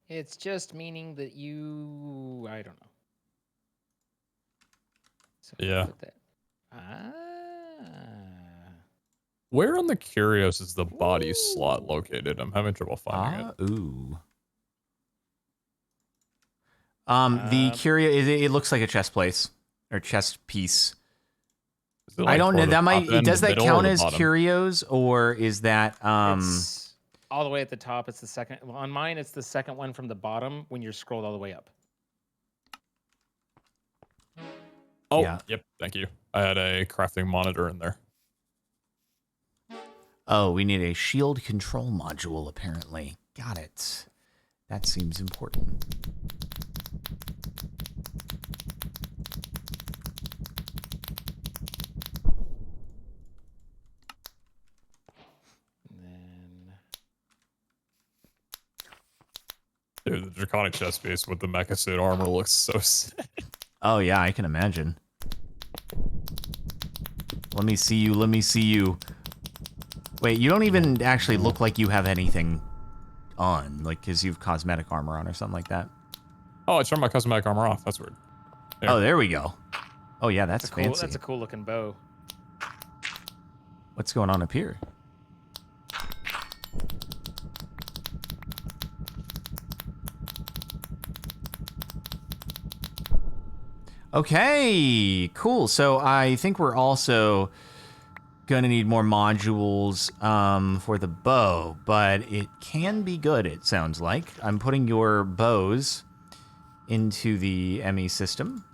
It's just meaning that I don't know. So Yeah. put that. Where on the Curios is the body slot located? I'm having trouble finding it. Ooh. The curio, it looks like a chest place or chest piece. Is it, I don't know. toward the That top might end, does the that middle, or count the as bottom? curios or is that It's all the way at the top. It's the second. Well, on mine, it's the second one from the bottom when you're scrolled all the way up. Oh, Yeah. Yep. Thank you. I had a crafting monitor in there. Oh, we need a shield control module apparently. Got it. That seems important. And then Dude, the Draconic chest piece with the mecha suit armor looks so sick. Oh yeah, I can imagine. Let me see you. Let me see you. Wait, you don't even actually look like you have anything on, like, because you have cosmetic armor on or something like that. Oh, I turned my cosmetic armor off. That's weird. There. Oh, there we go. Oh yeah, that's cool. fancy. That's a cool looking bow. What's going on up here? Okay, cool. So I think we're also gonna need more modules for the bow, but it can be good, it sounds like. I'm putting your bows into the ME system.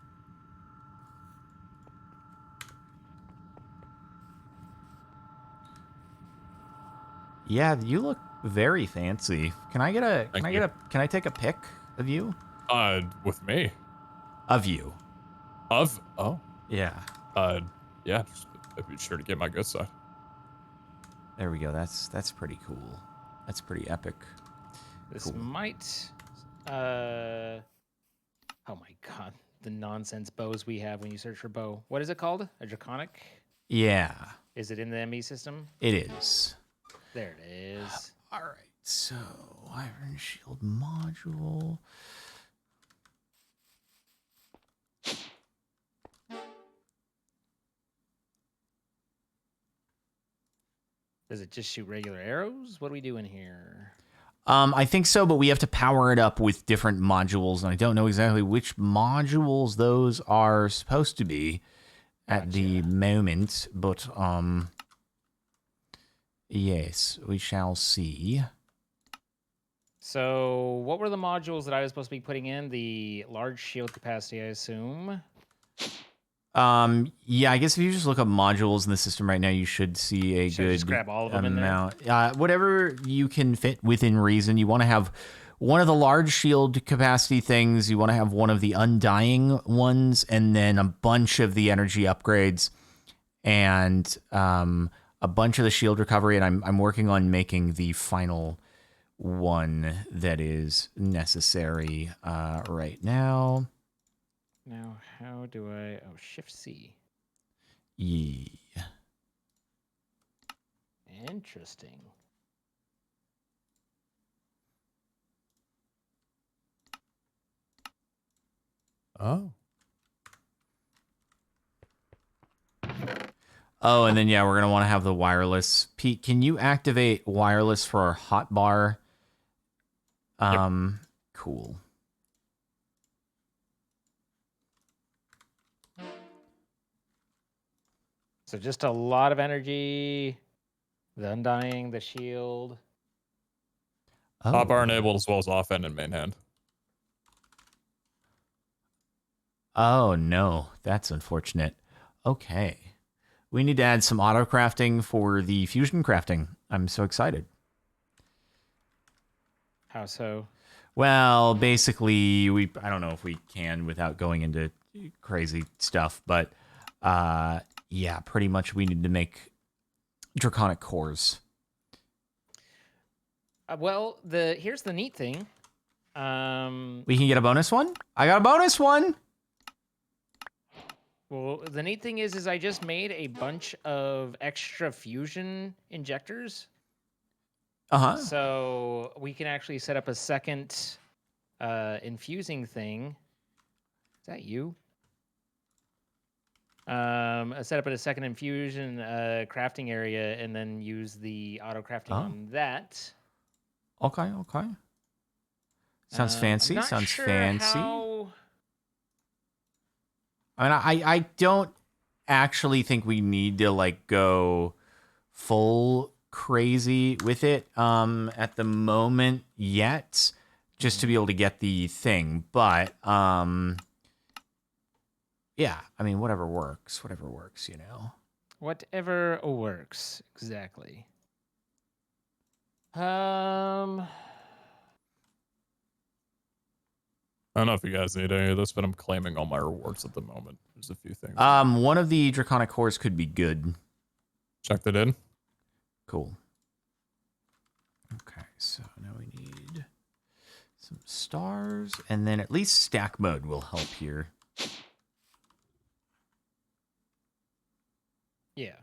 Yeah, you look very fancy. Can I take a pic of you? With me? Of you. Oh. Yeah. Yeah, just be sure to get my good side. There we go. That's pretty cool. That's pretty epic. This Cool. might. Oh my god, the nonsense bows we have when you search for bow. What is it called? A Draconic? Yeah, Is it in the ME system? it is. There it is. All right. So, Iron Shield module. Does it just shoot regular arrows? What are we doing here? I think so, but we have to power it up with different modules, and I don't know exactly which modules those are supposed to be at the moment, but yes, we shall see. So, what were the modules that I was supposed to be putting in? The large shield capacity, I assume. Yeah, I guess if you just look up modules in the system right now, you should see a Should I good just grab all of them amount. Whatever you can fit within reason. You want to have one of the large shield capacity things. You want to have one of the undying ones, and then a bunch of the energy upgrades, and a bunch of the shield recovery. And I'm working on making the final one that is necessary right now. Now, how do I... Oh, Shift-C. Yeah. Interesting. Oh. Oh, and then, yeah, we're going to want to have the wireless. Pete, can you activate wireless for our hotbar? Yep. Cool. So just a lot of energy. The Undying, the shield. Hotbar enabled as well as offhand and main hand. Oh, no. That's unfortunate. Okay. We need to add some auto crafting for the fusion crafting. I'm so excited. How so? Well, basically, I don't know if we can without going into crazy stuff, but yeah, pretty much we need to make Draconic cores. Well, here's the neat thing. We can get a bonus one? I got a bonus one! Well, the neat thing is I just made a bunch of extra fusion injectors. Uh-huh. So we can actually set up a second infusing thing. Is that you? Set up a second infusion crafting area and then use the auto crafting on that. Okay. Sounds fancy. I'm not Sounds sure fancy. how... I mean, I don't actually think we need to like go full crazy with it at the moment yet, just to be able to get the thing. But yeah, I mean, whatever works, you know. Whatever works, exactly. I don't know if you guys need any of this, but I'm claiming all my rewards at the moment. There's a few things. One of the Draconic cores could be good. Check that in. Cool. Okay, so now we need some stars, and then at least stack mode will help here. Yeah.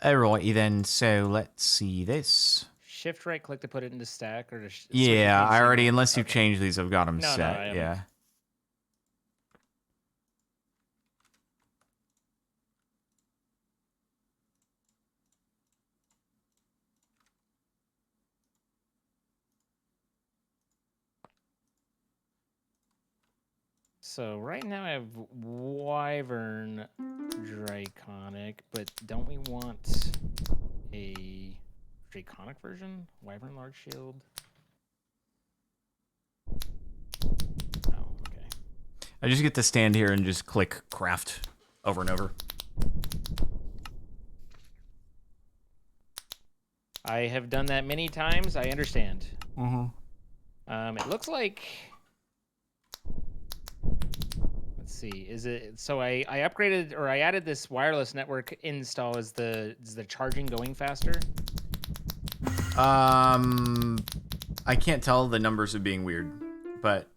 Alrighty then, so let's see this. Shift right click to put it into stack or to Yeah, I already, unless you've changed these, I've got them set. No, yeah. So right now I have Wyvern Draconic, but don't we want a Draconic version? Wyvern large shield? Oh, okay. I just get to stand here and just click craft over and over. I have done that many times. I understand. Mm-hmm. It looks like... Let's see. Is it... So I upgraded, or I added this wireless network install. Is the charging going faster? I can't tell. The numbers are being weird, but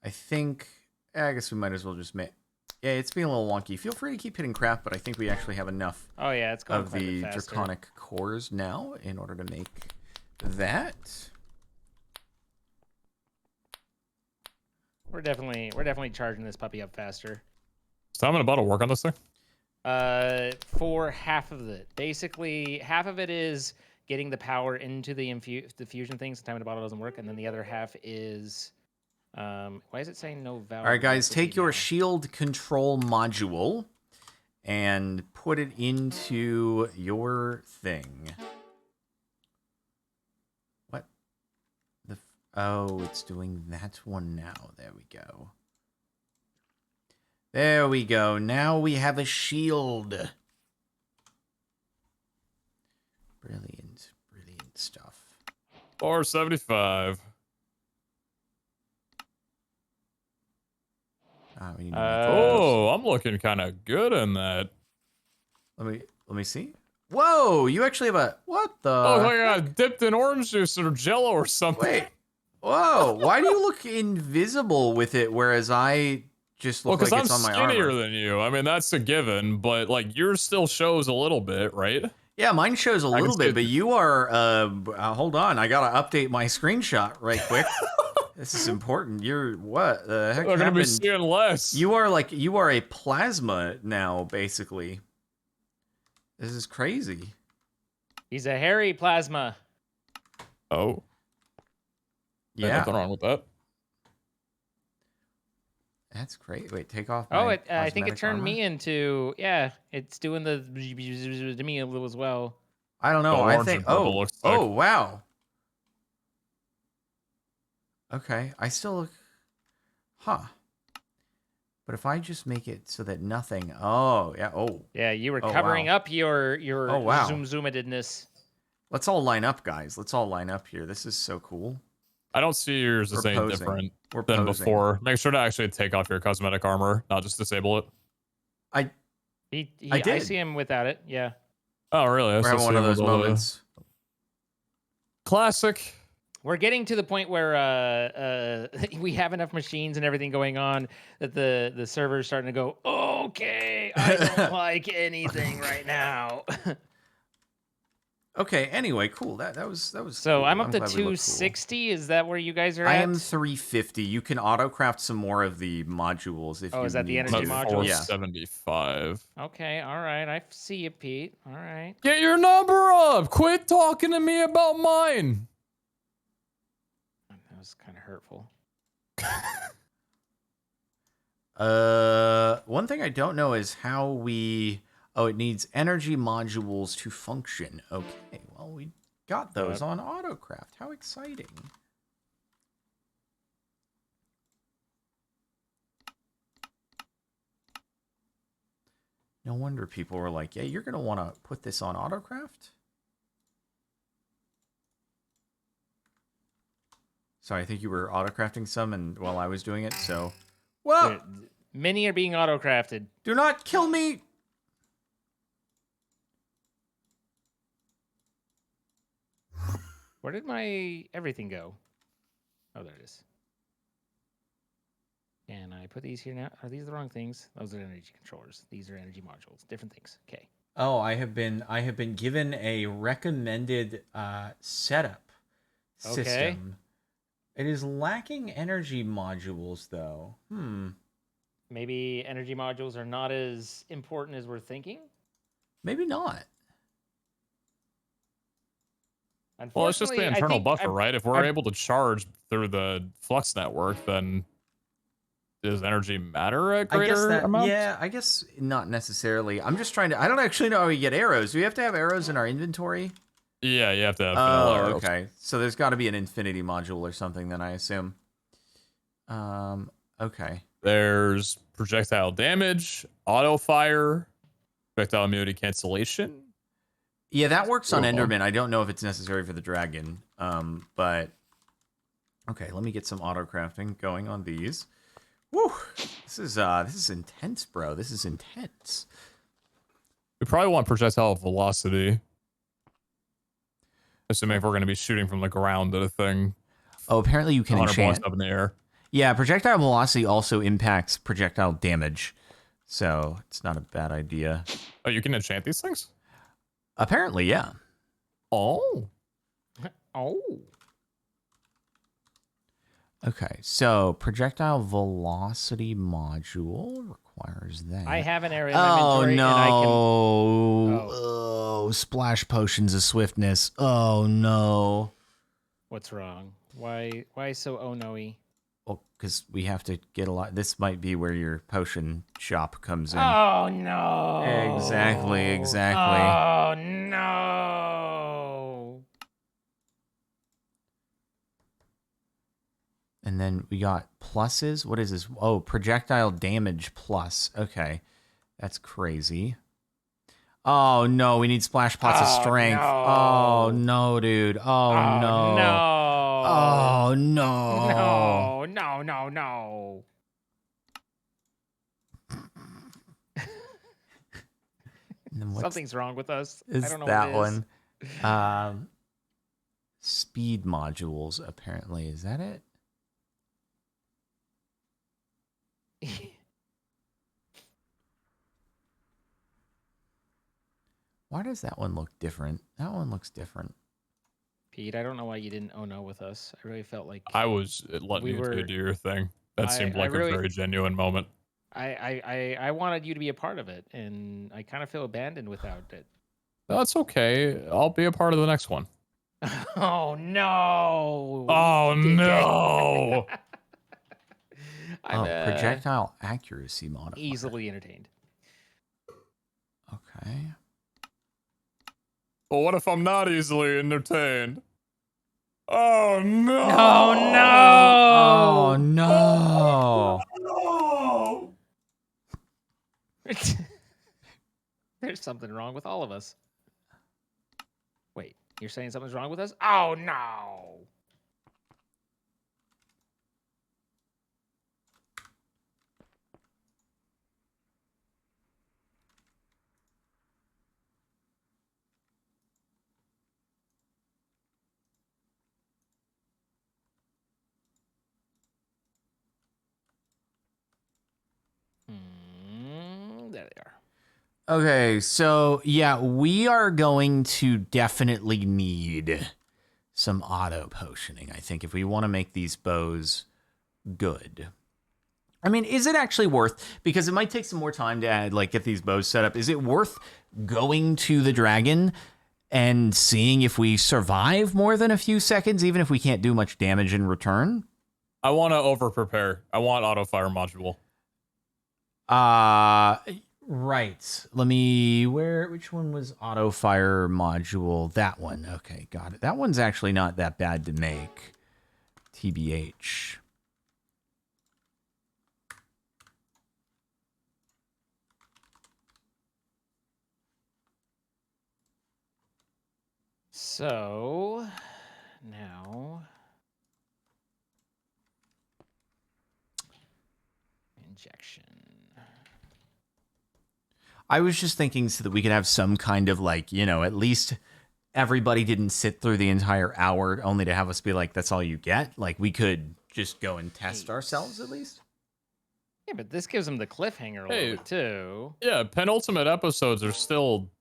I think... I guess we might as well just make... Yeah, it's being a little wonky. Feel free to keep hitting craft, but I think we actually have enough it's going of the Draconic cores now in order to make that. We're definitely charging this puppy up faster. So I'm in a bottle work on this thing. For half of it. Basically, half of it is getting the power into the fusion things. Time in a bottle doesn't work, and then the other half is why is it saying no value? All right, guys, What does take it your now? shield control module and put it into your thing. What? Oh, it's doing that one now. There we go. There we go. Now we have a shield. Brilliant, brilliant stuff. 475. We need to make those. Oh, I'm looking kind of good in that. Let me see. Whoa, you actually have a what the? Oh, like I got dipped in orange juice or Jello or something. Wait. Whoa, why do you look invisible with it, whereas I just Well, look because like I'm it's on my skinnier armor? than you. I mean, that's a given, but like yours still shows a little bit, right? Yeah, mine shows a I can little see bit, it. but you are. Hold on, I gotta update my screenshot right quick. This is important. You're what the heck They're gonna be happened? seeing less. You are a plasma now, basically. This is crazy. He's a hairy plasma. Oh. Yeah, There's nothing wrong with that. that's great. Wait, take off. Oh, My I think it cosmetic turned armor? me into it's doing the to me a little as well. I don't know. The I orange think. and purple Oh, looks sick. oh, wow. Okay, I still look. Huh. But if I just make it so that nothing. Oh, yeah. Oh. Yeah, you were Oh, covering wow. up your Oh, wow. zoomadedness. Let's all line up, guys. Let's all line up here. This is so cool. I don't see yours as We're any posing. different We're than posing. before. Make sure to actually take off your cosmetic armor, not just disable it. I I did. see him without it. Yeah. Oh, really? I We're still having see one of him with those all the- moments. Classic. We're getting to the point where we have enough machines and everything going on that the server's starting to go, okay, I don't like anything right now. Okay. Anyway, cool. That was. So cool. I'm up to glad we look cool. 260. Is that where you guys are I at? am 350. You can autocraft some more of the modules if you is that the need energy to. modules? Yeah. 475. Okay, all right. I see you, Pete. All right. Get your number up. Quit talking to me about mine. That was kind of hurtful. One thing I don't know is how we. Oh, it needs energy modules to function. Okay, well, we got those on Autocraft. How exciting. No wonder people were like, yeah, you're going to want to put this on Autocraft? Sorry, I think you were autocrafting some and while I was doing it, so... Whoa! Many are being auto-crafted. Do not kill me! Where did my everything go? Oh, there it is. Can I put these here now? Are these the wrong things? Those are energy controllers. These are energy modules. Different things. Okay. Oh, I have been given a recommended setup system. It is lacking energy modules, though. Maybe energy modules are not as important as we're thinking. Maybe not. Well, it's just the Unfortunately, internal buffer, I'm- right? If we're able to charge through the flux network, then does energy matter at greater amounts? Yeah, I guess not necessarily. I'm just trying to... I don't actually know how we get arrows. Do we have to have arrows in our inventory? Yeah, you have to have vanilla arrows. Okay. So there's got to be an infinity module or something, then I assume. Okay. There's projectile damage, auto fire, projectile immunity cancellation. Yeah, that works on Cool. Enderman. I don't know if it's necessary for the dragon. But okay, let me get some auto crafting going on these. Woo! This is intense, bro. This is intense. We probably want projectile velocity. Assuming if we're going to be shooting from the ground at a thing. Oh, apparently you can 100 enchant. blocks up in the air. Yeah, projectile velocity also impacts projectile damage. So it's not a bad idea. Oh, you can enchant these things? Apparently, yeah. Oh. Oh. Okay, so projectile velocity module requires that. I have an area in my Oh inventory, no! and I can. Oh, splash potions of swiftness. Oh no! What's wrong? Why so oh no-y? Well, because we have to get a lot. This might be where your potion shop comes in. Oh no! Exactly. Oh no! And then we got pluses. What is this? Oh, projectile damage plus. Okay, that's crazy. Oh no, we need splash pots of strength. Oh no, dude. Oh no. no! Oh no. No! And then what's Something's wrong with us. I is don't know that what it is. one? Speed modules, apparently. Is that it? Why does that one look different? That one looks different. Pete, I don't know why you didn't oh no with us. I really felt like I was letting we you were. do your thing. That seemed I like a really, very genuine moment. I wanted you to be a part of it, and I kind of feel abandoned without it. That's okay. I'll be a part of the next one. Oh no! Oh Eat dick. no! I'm Projectile accuracy modifier. easily entertained. Okay. But what if I'm not easily entertained? Oh no! Oh Oh no! no! No! There's something wrong with all of us. Wait, you're saying something's wrong with us? Oh no! There they are. Okay, so yeah, we are going to definitely need some auto potioning, I think, if we want to make these bows good. I mean, is it actually worth, because it might take some more time to add, like, get these bows set up. Is it worth going to the dragon and seeing if we survive more than a few seconds, even if we can't do much damage in return? I want to over prepare. I want auto fire module. Right. Let me, which one was auto fire module? That one. Okay, got it. That one's actually not that bad to make. TBH. So now injection. I was just thinking so that we could have some kind of, like, you know, at least everybody didn't sit through the entire hour only to have us be like, that's all you get. Like, we could just go and test ourselves at least. Yeah, but this gives them the cliffhanger a Hey. little bit too. Yeah, penultimate episodes are still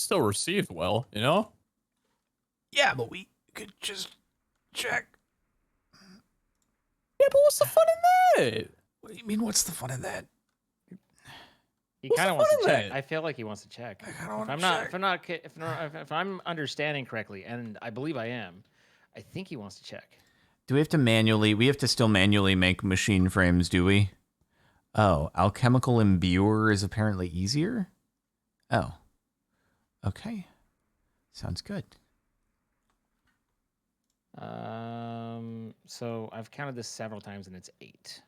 received well, you know? Yeah, but we could just check. Yeah, but what's the fun in that? What do you mean, what's the fun in that? He What's kind the of wants fun to in check. that? I feel like he wants to check. I kinda wanna check. If I'm understanding correctly, and I believe I am, I think he wants to check. Do we have to still manually make machine frames, do we? Oh, alchemical imbuer is apparently easier? Oh. Okay. Sounds good. So I've counted this several times, and it's 8.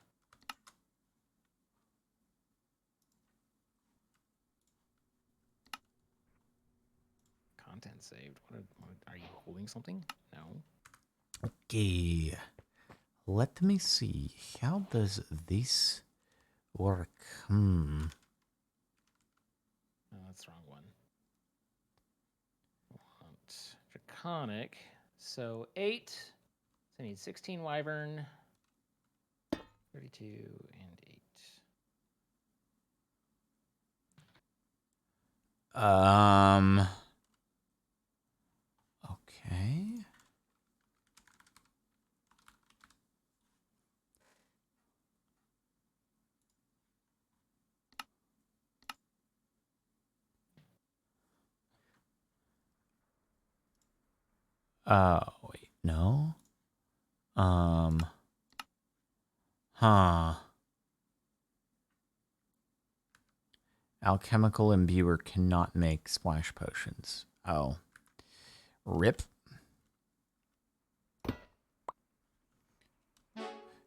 Content saved. What are you holding something? No. Okay. Let me see. How does this work? Oh, that's the wrong one. Want Draconic. So 8. So I need 16 wyvern, 32, and 8. Okay. Wait, no. Huh. Alchemical imbuer cannot make splash potions. Oh. Rip.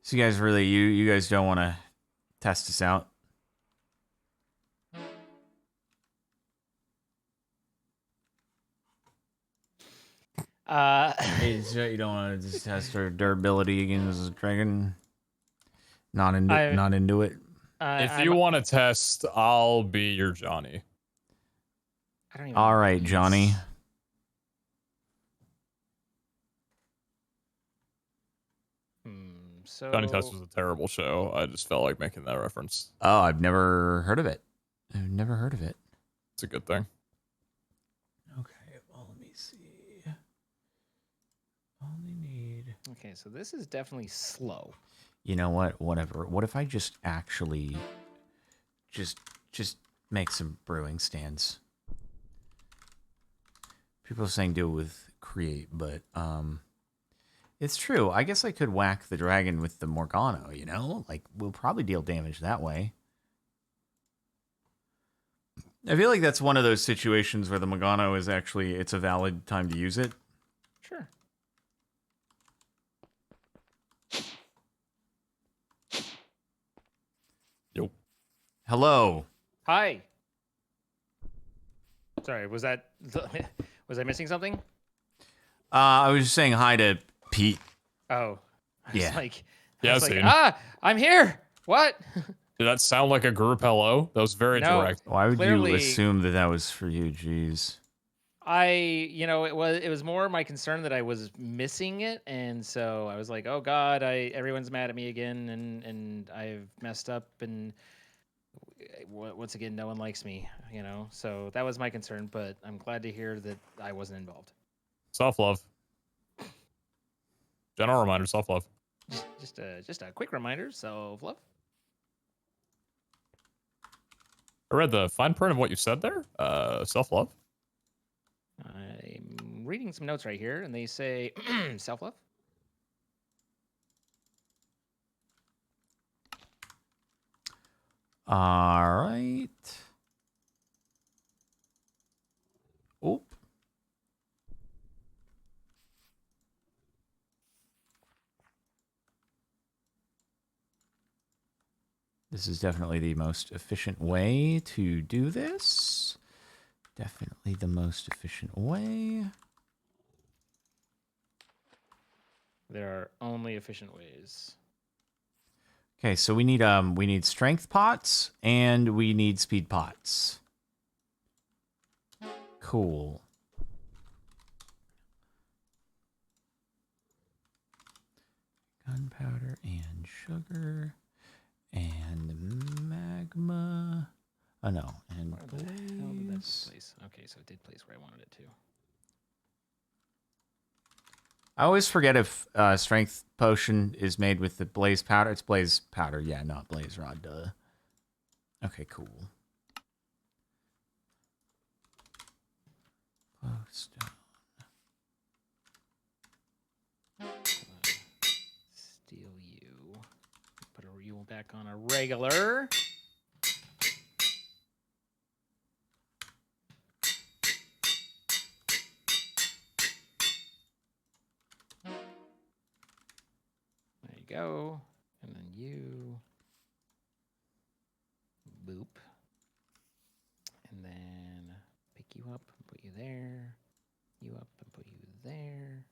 So you guys really, you guys don't want to test this out? You don't want to just test her durability against a dragon? Not into it? If you want to test, I'll be your Johnny. I don't even All know right, Johnny. So Johnny Test was a terrible show. I just felt like making that reference. Oh, I've never heard of it. I've never heard of it. It's a good thing. Okay, well, let me see. Only need... Okay, so this is definitely slow. You know what? Whatever. What if I just actually just make some brewing stands? People are saying do it with create, but it's true. I guess I could whack the dragon with the Morgano, you know? Like, we'll probably deal damage that way. I feel like that's one of those situations where the Morgano is actually, it's a valid time to use it. Sure. Yo. Hello. Hi. Sorry, was I missing something? I was just saying hi to Pete. Oh. Yeah. Yeah, I'm here. What? Did that sound like a group hello? That was very No. direct. Why would Clearly- you assume that that was for you? Jeez. It was more my concern that I was missing it, and so I was like, oh God, everyone's mad at me again, and I've messed up, and once again, no one likes me, you know. So that was my concern, but I'm glad to hear that I wasn't involved. Self-love. General reminder, self-love. Just a quick reminder, self-love. I read the fine print of what you said there. Self-love. I'm reading some notes right here, and they say self-love. All right. Oop. This is definitely the most efficient way to do this. Definitely the most efficient way. There are only efficient ways. Okay, so we need strength pots and we need speed pots. Cool. Gunpowder and sugar and magma. Oh no, and Where the hell did that blaze. place? Okay, so it did place where I wanted it to. I always forget if strength potion is made with the blaze powder. It's blaze powder, yeah, not blaze rod. Duh. Okay, cool. Glowstone. Steal you. Put you back on a regular. There you go. And then you. Boop. And then pick you up and put you there. You up and put you there.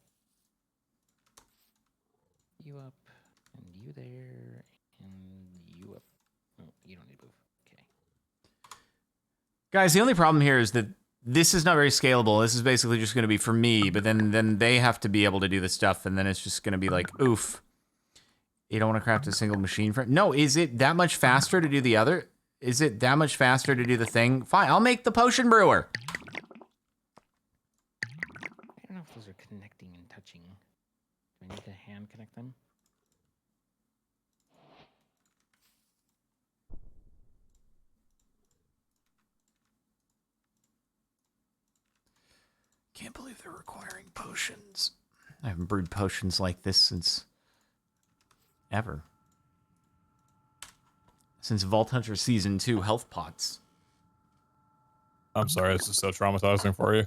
You up and you there. And you up. Oh, you don't need to move. Okay. Guys, the only problem here is that this is not very scalable. This is basically just going to be for me, but then they have to be able to do the stuff, and then it's just going to be like, oof. You don't want to craft a single machine for it? No, is it that much faster to do the other? Is it that much faster to do the thing? Fine, I'll make the potion brewer. I don't know if those are connecting and touching. Do I need to hand connect them? Can't believe they're requiring potions. I haven't brewed potions like this since ever. Since Vault Hunter Season 2 health pots. I'm sorry, this is so traumatizing for you.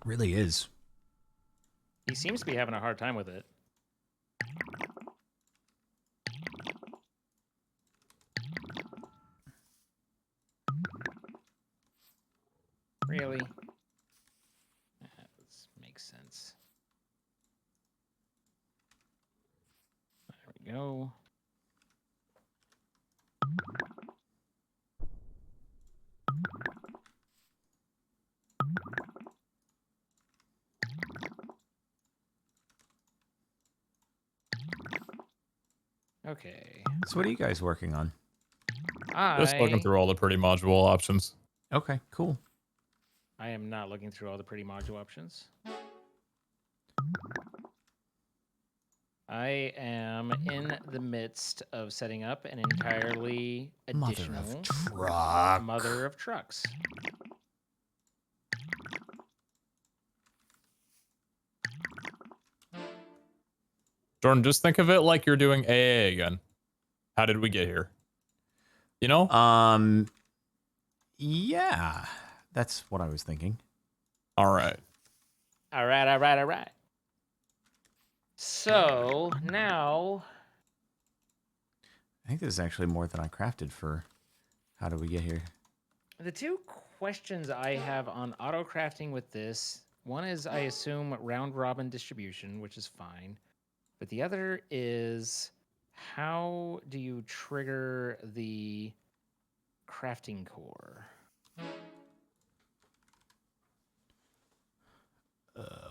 Really is. He seems to be having a hard time with it. Really? That makes sense. There we go. Okay. So what are you guys working on? Just looking through all the pretty module options. Okay, cool. I am not looking through all the pretty module options. I am in the midst of setting up an entirely additional Mother of Trucks. Jordan, just think of it like you're doing AA again. How did we get here? You know? Yeah, that's what I was thinking. All right. All right. So now, I think this is actually more than I crafted for how did we get here. the two questions I have on auto crafting with this, one is I assume round robin distribution, which is fine. But the other is how do you trigger the crafting core?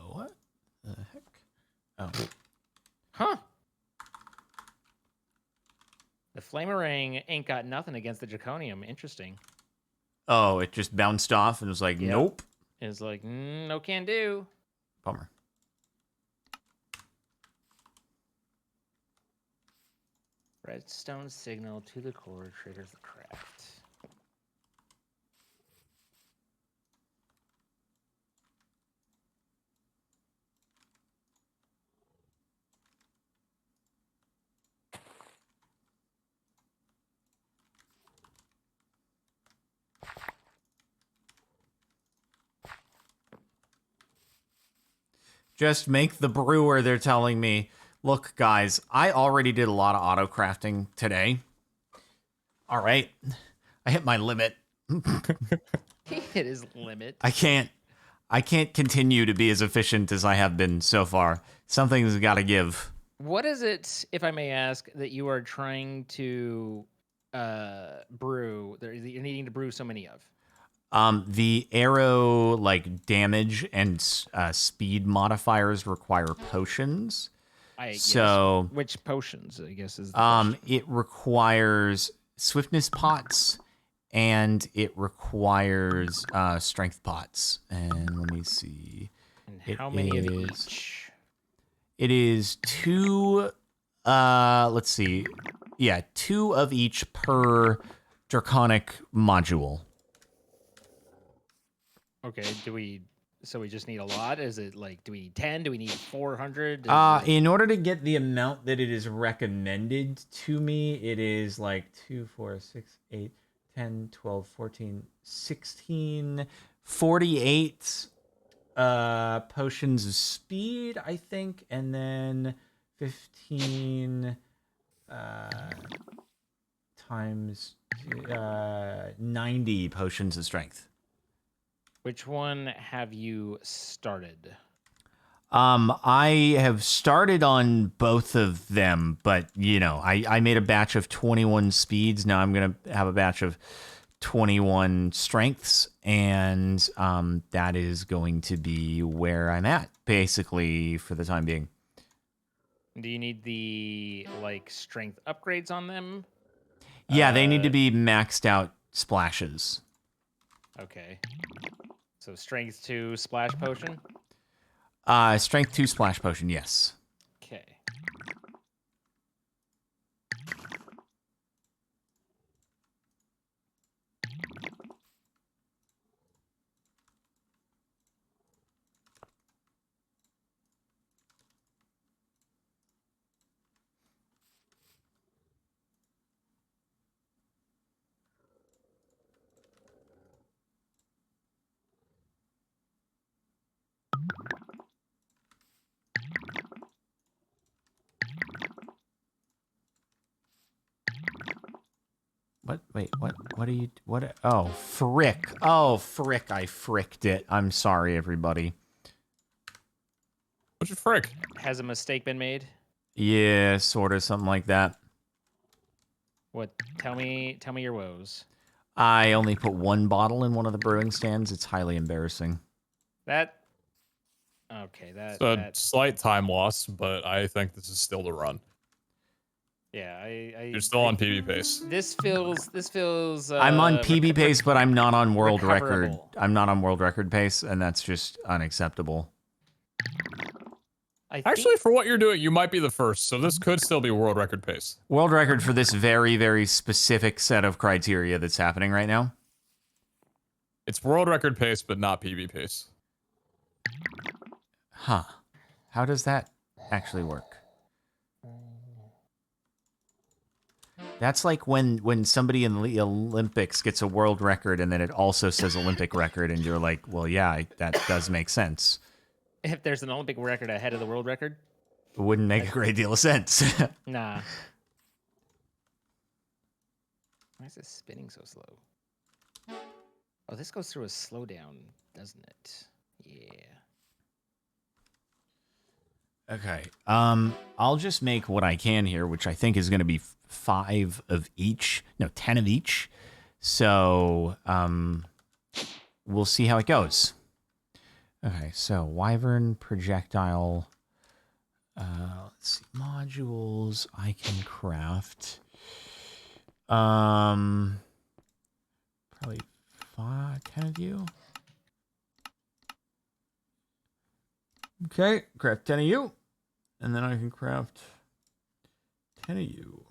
What the heck? Oh. Huh. The Flamerang ain't got nothing against the Draconium. Interesting. Oh, it just bounced off and was like, Yep. nope. It's like, no can do. Bummer. Redstone signal to the core triggers the craft. Just make the brewer, they're telling me. Look, guys, I already did a lot of auto crafting today. All right. I hit my limit. He hit his limit. I can't continue to be as efficient as I have been so far. Something's got to give. What is it, if I may ask, that you are trying to brew, that you're needing to brew so many of? The arrow like damage and speed modifiers require potions. So yes. Which potions? I guess is the question. It requires swiftness pots and it requires strength pots. And let me see. And how many of each? It is 2. Let's see. Yeah, 2 of each per Draconic module. Okay, so we just need a lot? Is it like, do we need 10? Do we need 400? In order to get the amount that it is recommended to me, it is like 2, 4, 6, 8, 10, 12, 14, 16, 48 potions of speed, I think, and then 15 times 90 potions of strength. Which one have you started? I have started on both of them, but you know, I made a batch of 21 speeds. Now I'm gonna have a batch of 21 strengths, and that is going to be where I'm at basically for the time being. Do you need the like strength upgrades on them? Yeah, they need to be maxed out splashes. Okay. So strength 2 splash potion? Strength 2 splash potion, yes. Okay. What? Wait, what are you... What? Oh, frick. Oh, frick, I fricked it. I'm sorry, everybody. What's your frick? Has a mistake been made? Yeah, sort of, something like that. What? Tell me your woes. I only put one bottle in one of the brewing stands. It's highly embarrassing. That... Okay, It's a slight time loss, but I think this is still the run. Yeah, You're still on PB pace. This feels. I'm on PB pace, but I'm not on world record. recoverable. I'm not on world record pace, and that's just unacceptable. Actually, for what you're doing, you might be the first, so this could still be world record pace. World record for this very, very specific set of criteria that's happening right now. It's world record pace, but not PB pace. Huh. How does that actually work? That's like when somebody in the Olympics gets a world record and then it also says Olympic record, and you're like, well, yeah, that does make sense. If there's an Olympic record ahead of the world record? It wouldn't make a great deal of sense. Nah. Why is this spinning so slow? Oh, this goes through a slowdown, doesn't it? Yeah. Okay. I'll just make what I can here, which I think is going to be 5 of each. No, 10 of each. So, we'll see how it goes. Okay, so Wyvern projectile. Let's see. Modules I can craft. Probably 10 of you. Okay, craft 10 of you. And then I can craft 10 of you.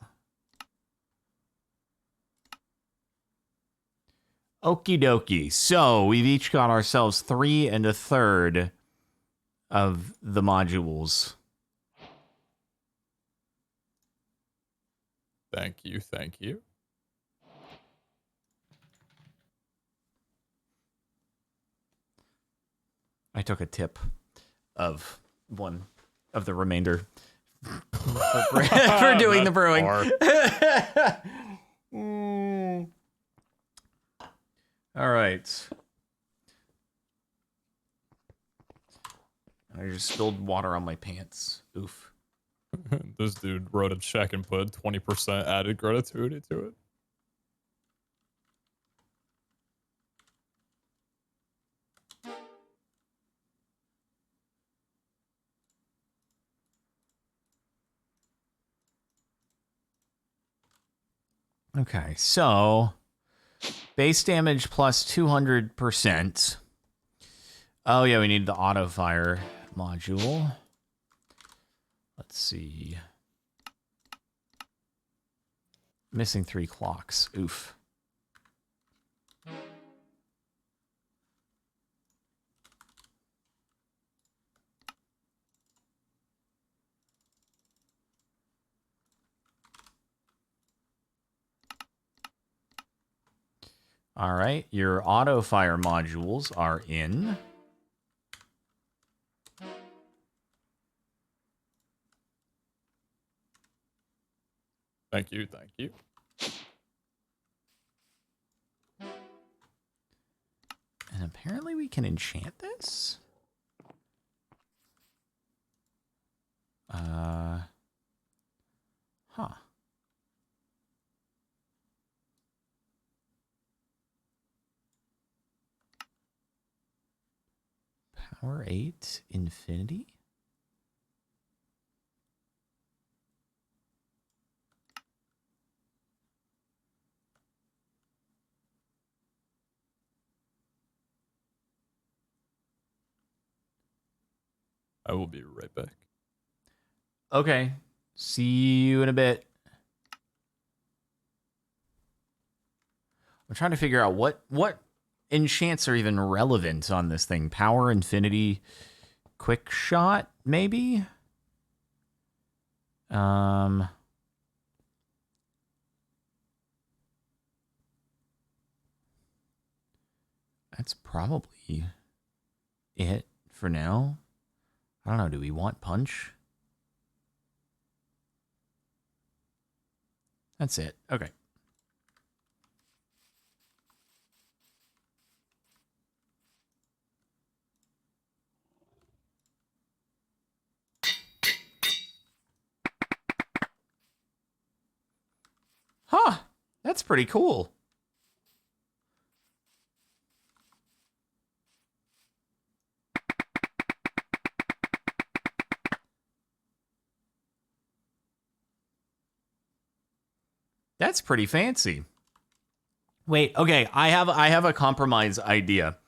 Okie dokie. So we've each got ourselves 3 1/3 of the modules. Thank you, thank you. I took a tip of one of the remainder for doing the brewing. All right. I just spilled water on my pants. Oof. This dude wrote a check and put 20% added gratuity to it. Okay, so base damage plus 200%. Oh, yeah, we need the auto fire module. Let's see. Missing 3 clocks. Oof. All right, your auto fire modules are in. Thank you, thank you. And apparently we can enchant this? Huh. Power 8, infinity? I will be right back. Okay. See you in a bit. I'm trying to figure out what enchants are even relevant on this thing. Power, infinity, quick shot, maybe? That's probably it for now. I don't know. Do we want punch? That's it. Okay. Huh. That's pretty cool. That's pretty fancy. Wait, okay, I have a compromise idea.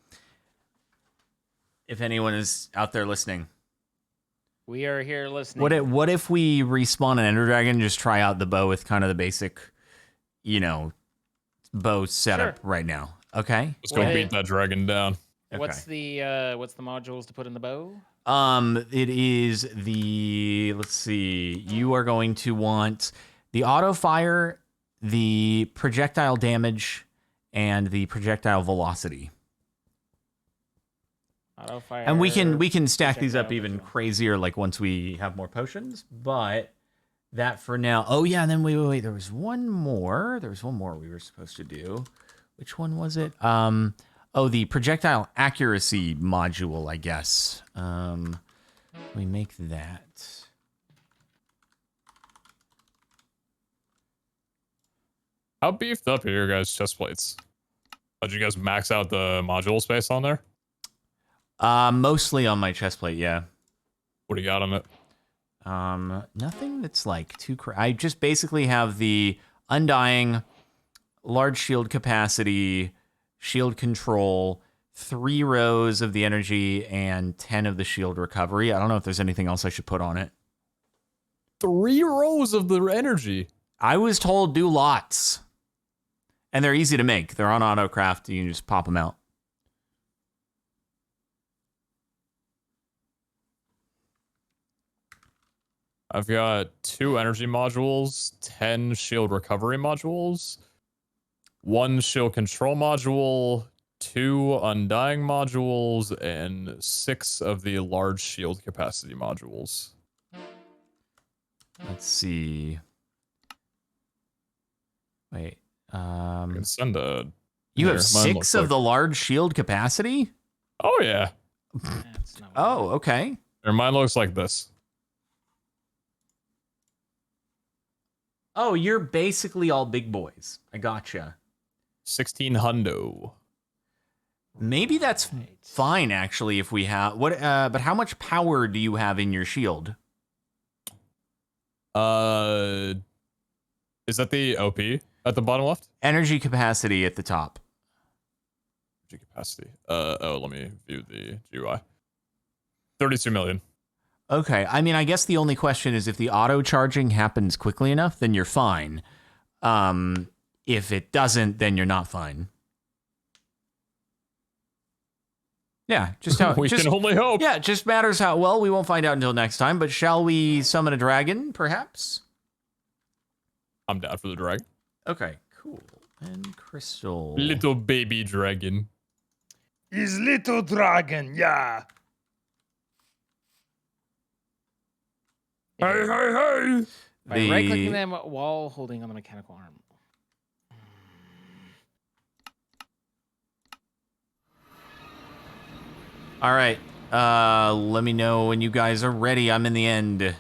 If anyone is out there listening. We are here listening. What if we respawn an Ender Dragon and just try out the bow with kind of the basic, bow setup right now? Okay. Let's go beat that dragon down. Okay. What's the modules to put in the bow? It is let's see. You are going to want the auto fire, the projectile damage, and the projectile velocity. Auto fire. And we can stack these up even visual. crazier, like once we have more potions. But that for now. Oh yeah, and then wait. There was one more. There was one more we were supposed to do. Which one was it? The projectile accuracy module, I guess. We make that. How beefed up are your guys' chest plates? Did you guys max out the module space on there? Mostly on my chest plate, yeah. What do you got on it? Nothing that's like too I just basically have the Undying, large shield capacity, shield control, 3 rows of the energy, and 10 of the shield recovery. I don't know if there's anything else I should put on it. 3 rows of the energy. I was told do lots. And they're easy to make. They're on AutoCraft. You can just pop them out. I've got 2 energy modules, 10 shield recovery modules, 1 shield control module, 2 undying modules, and 6 of the large shield capacity modules. Let's see. Wait. I can send a... You have 6 of the large shield capacity? Oh, yeah. Oh, okay. Mine looks like this. Oh, you're basically all big boys. I gotcha. 16 hundo. Maybe that's fine, actually, if we have... But how much power do you have in your shield? Is that the OP at the bottom left? Energy capacity at the top. Energy capacity. Let me view the GUI. 32 million. Okay, I mean, I guess the only question is if the auto-charging happens quickly enough, then you're fine. If it doesn't, then you're not fine. Yeah, just how... we can only hope. Yeah, it just matters how... Well, we won't find out until next time, but shall we summon a dragon, perhaps? I'm down for the dragon. Okay, cool. And crystal... Little baby dragon. Is little dragon, yeah. Hey, hey, hey! By right-clicking them while holding on the mechanical arm. All right. Let me know when you guys are ready. I'm in the end.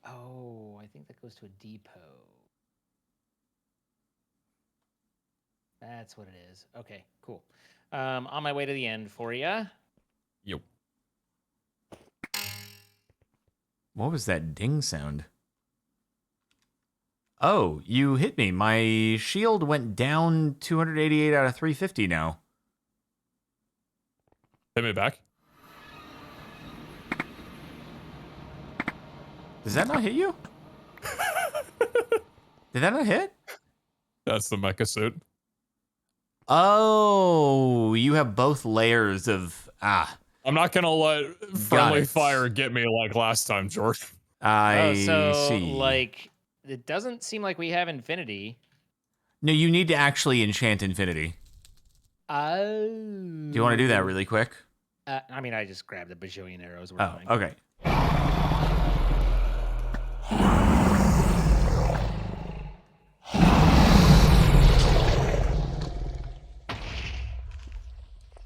Oh, I think that goes to a depot. That's what it is. Okay, cool. On my way to the end for you. Yo. What was that ding sound? Oh, you hit me. My shield went down 288 out of 350 now. Hit me back. Does that not hit you? Did that not hit? That's the mecha suit. Oh, you have both layers of... I'm not gonna let friendly fire get me like last time, George. I see. Like, it doesn't seem like we have infinity. No, you need to actually enchant infinity. Oh. Do you want to do that really quick? I mean, I just grabbed a bajillion arrows. We're Oh, fine. okay.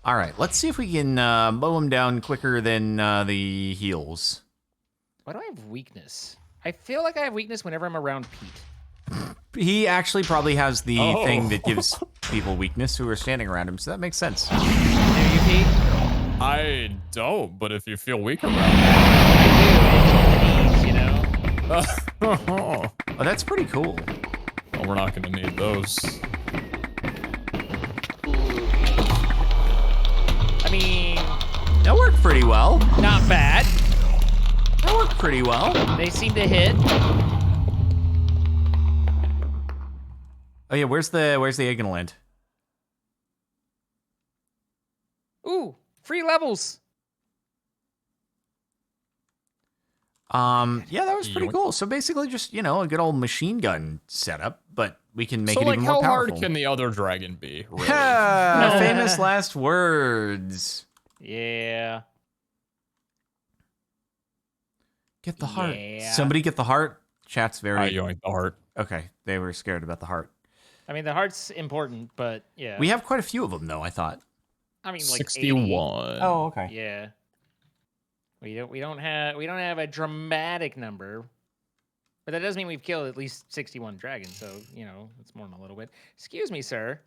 All right, let's see if we can mow them down quicker than the heals. Why do I have weakness? I feel like I have weakness whenever I'm around Pete. He actually probably has the thing that gives people weakness who are standing around him, so that makes sense. Do you, Pete? I don't, but if you feel weak around I do. It's knees, you know? well, Oh, that's pretty cool. we're not gonna need those. I mean, That worked pretty well. not bad. That worked pretty well. They seem to hit. Oh yeah, where's the egg gonna land? Ooh, free levels. Yeah, that was pretty Yoink. cool. So basically just, a good old machine gun setup, but we can make So it like, even more how powerful. hard can the other dragon be? Really? Famous last words. Yeah. Get the heart. Yeah. Somebody get the heart. Chat's very I yoink the heart. okay. They were scared about the heart. I mean, the heart's important, but yeah. We have quite a few of them, though. I thought. I mean, like 61. okay. 80. Yeah. We don't have a dramatic number, but that does mean we've killed at least 61 dragons. So it's more than a little bit. Excuse me, sir.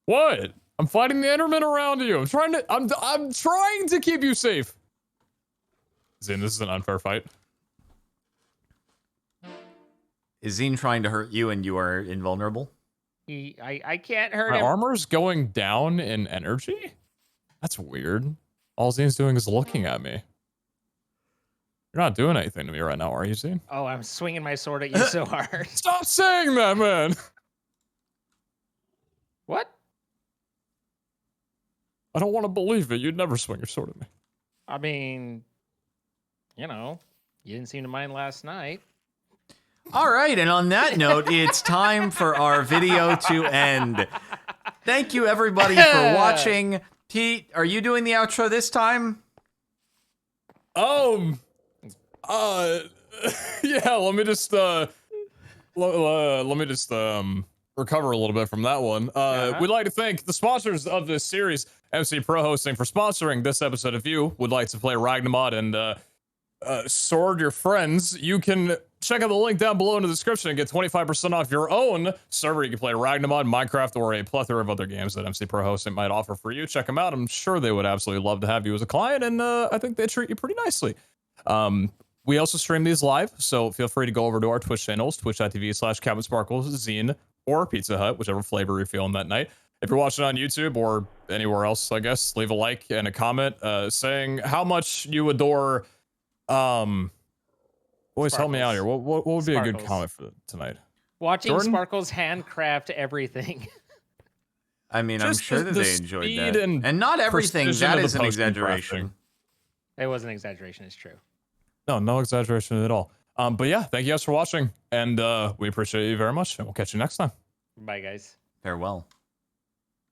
What? I'm fighting the Enderman around you. I'm trying to keep you safe. Zane, this is an unfair fight. Is Zine trying to hurt you and you are invulnerable? I can't hurt My him. armor's going down in energy? That's weird. All Zane's doing is looking at me. You're not doing anything to me right now, are you, Zane? Oh, I'm swinging my sword at you so hard. Stop saying that, man! What? I don't want to believe it. You'd never swing your sword at me. I mean, you didn't seem to mind last night. All right, and on that note, it's time for our video to end. Thank you, everybody, for watching. Pete, are you doing the outro this time? Yeah, let me just recover a little bit from that one. We'd like to thank the sponsors of this series, MC Pro Hosting, for sponsoring this episode. If you would like to play Ragnamod and sword your friends, you can check out the link down below in the description and get 25% off your own server. You can play Ragnamod, Minecraft, or a plethora of other games that MC Pro Hosting might offer for you. Check them out. I'm sure they would absolutely love to have you as a client, and I think they treat you pretty nicely. We also stream these live, so feel free to go over to our Twitch channels, twitch.tv/CaptainSparkles, Zine, or Pizza Hut, whichever flavor you're feeling that night. If you're watching on YouTube or anywhere else, I guess, leave a like and a comment saying how much you adore. Boys, help me out here. What would be a good comment for tonight? Watching Jordan? Sparkles handcraft everything. I mean, Just I'm sure that the they enjoyed speed that. and not everything, precision that of the is an post-crafting. exaggeration. It was an exaggeration. It's true. No exaggeration at all. But yeah, thank you guys for watching, and we appreciate you very much, and we'll catch you next time. Bye, guys. Farewell.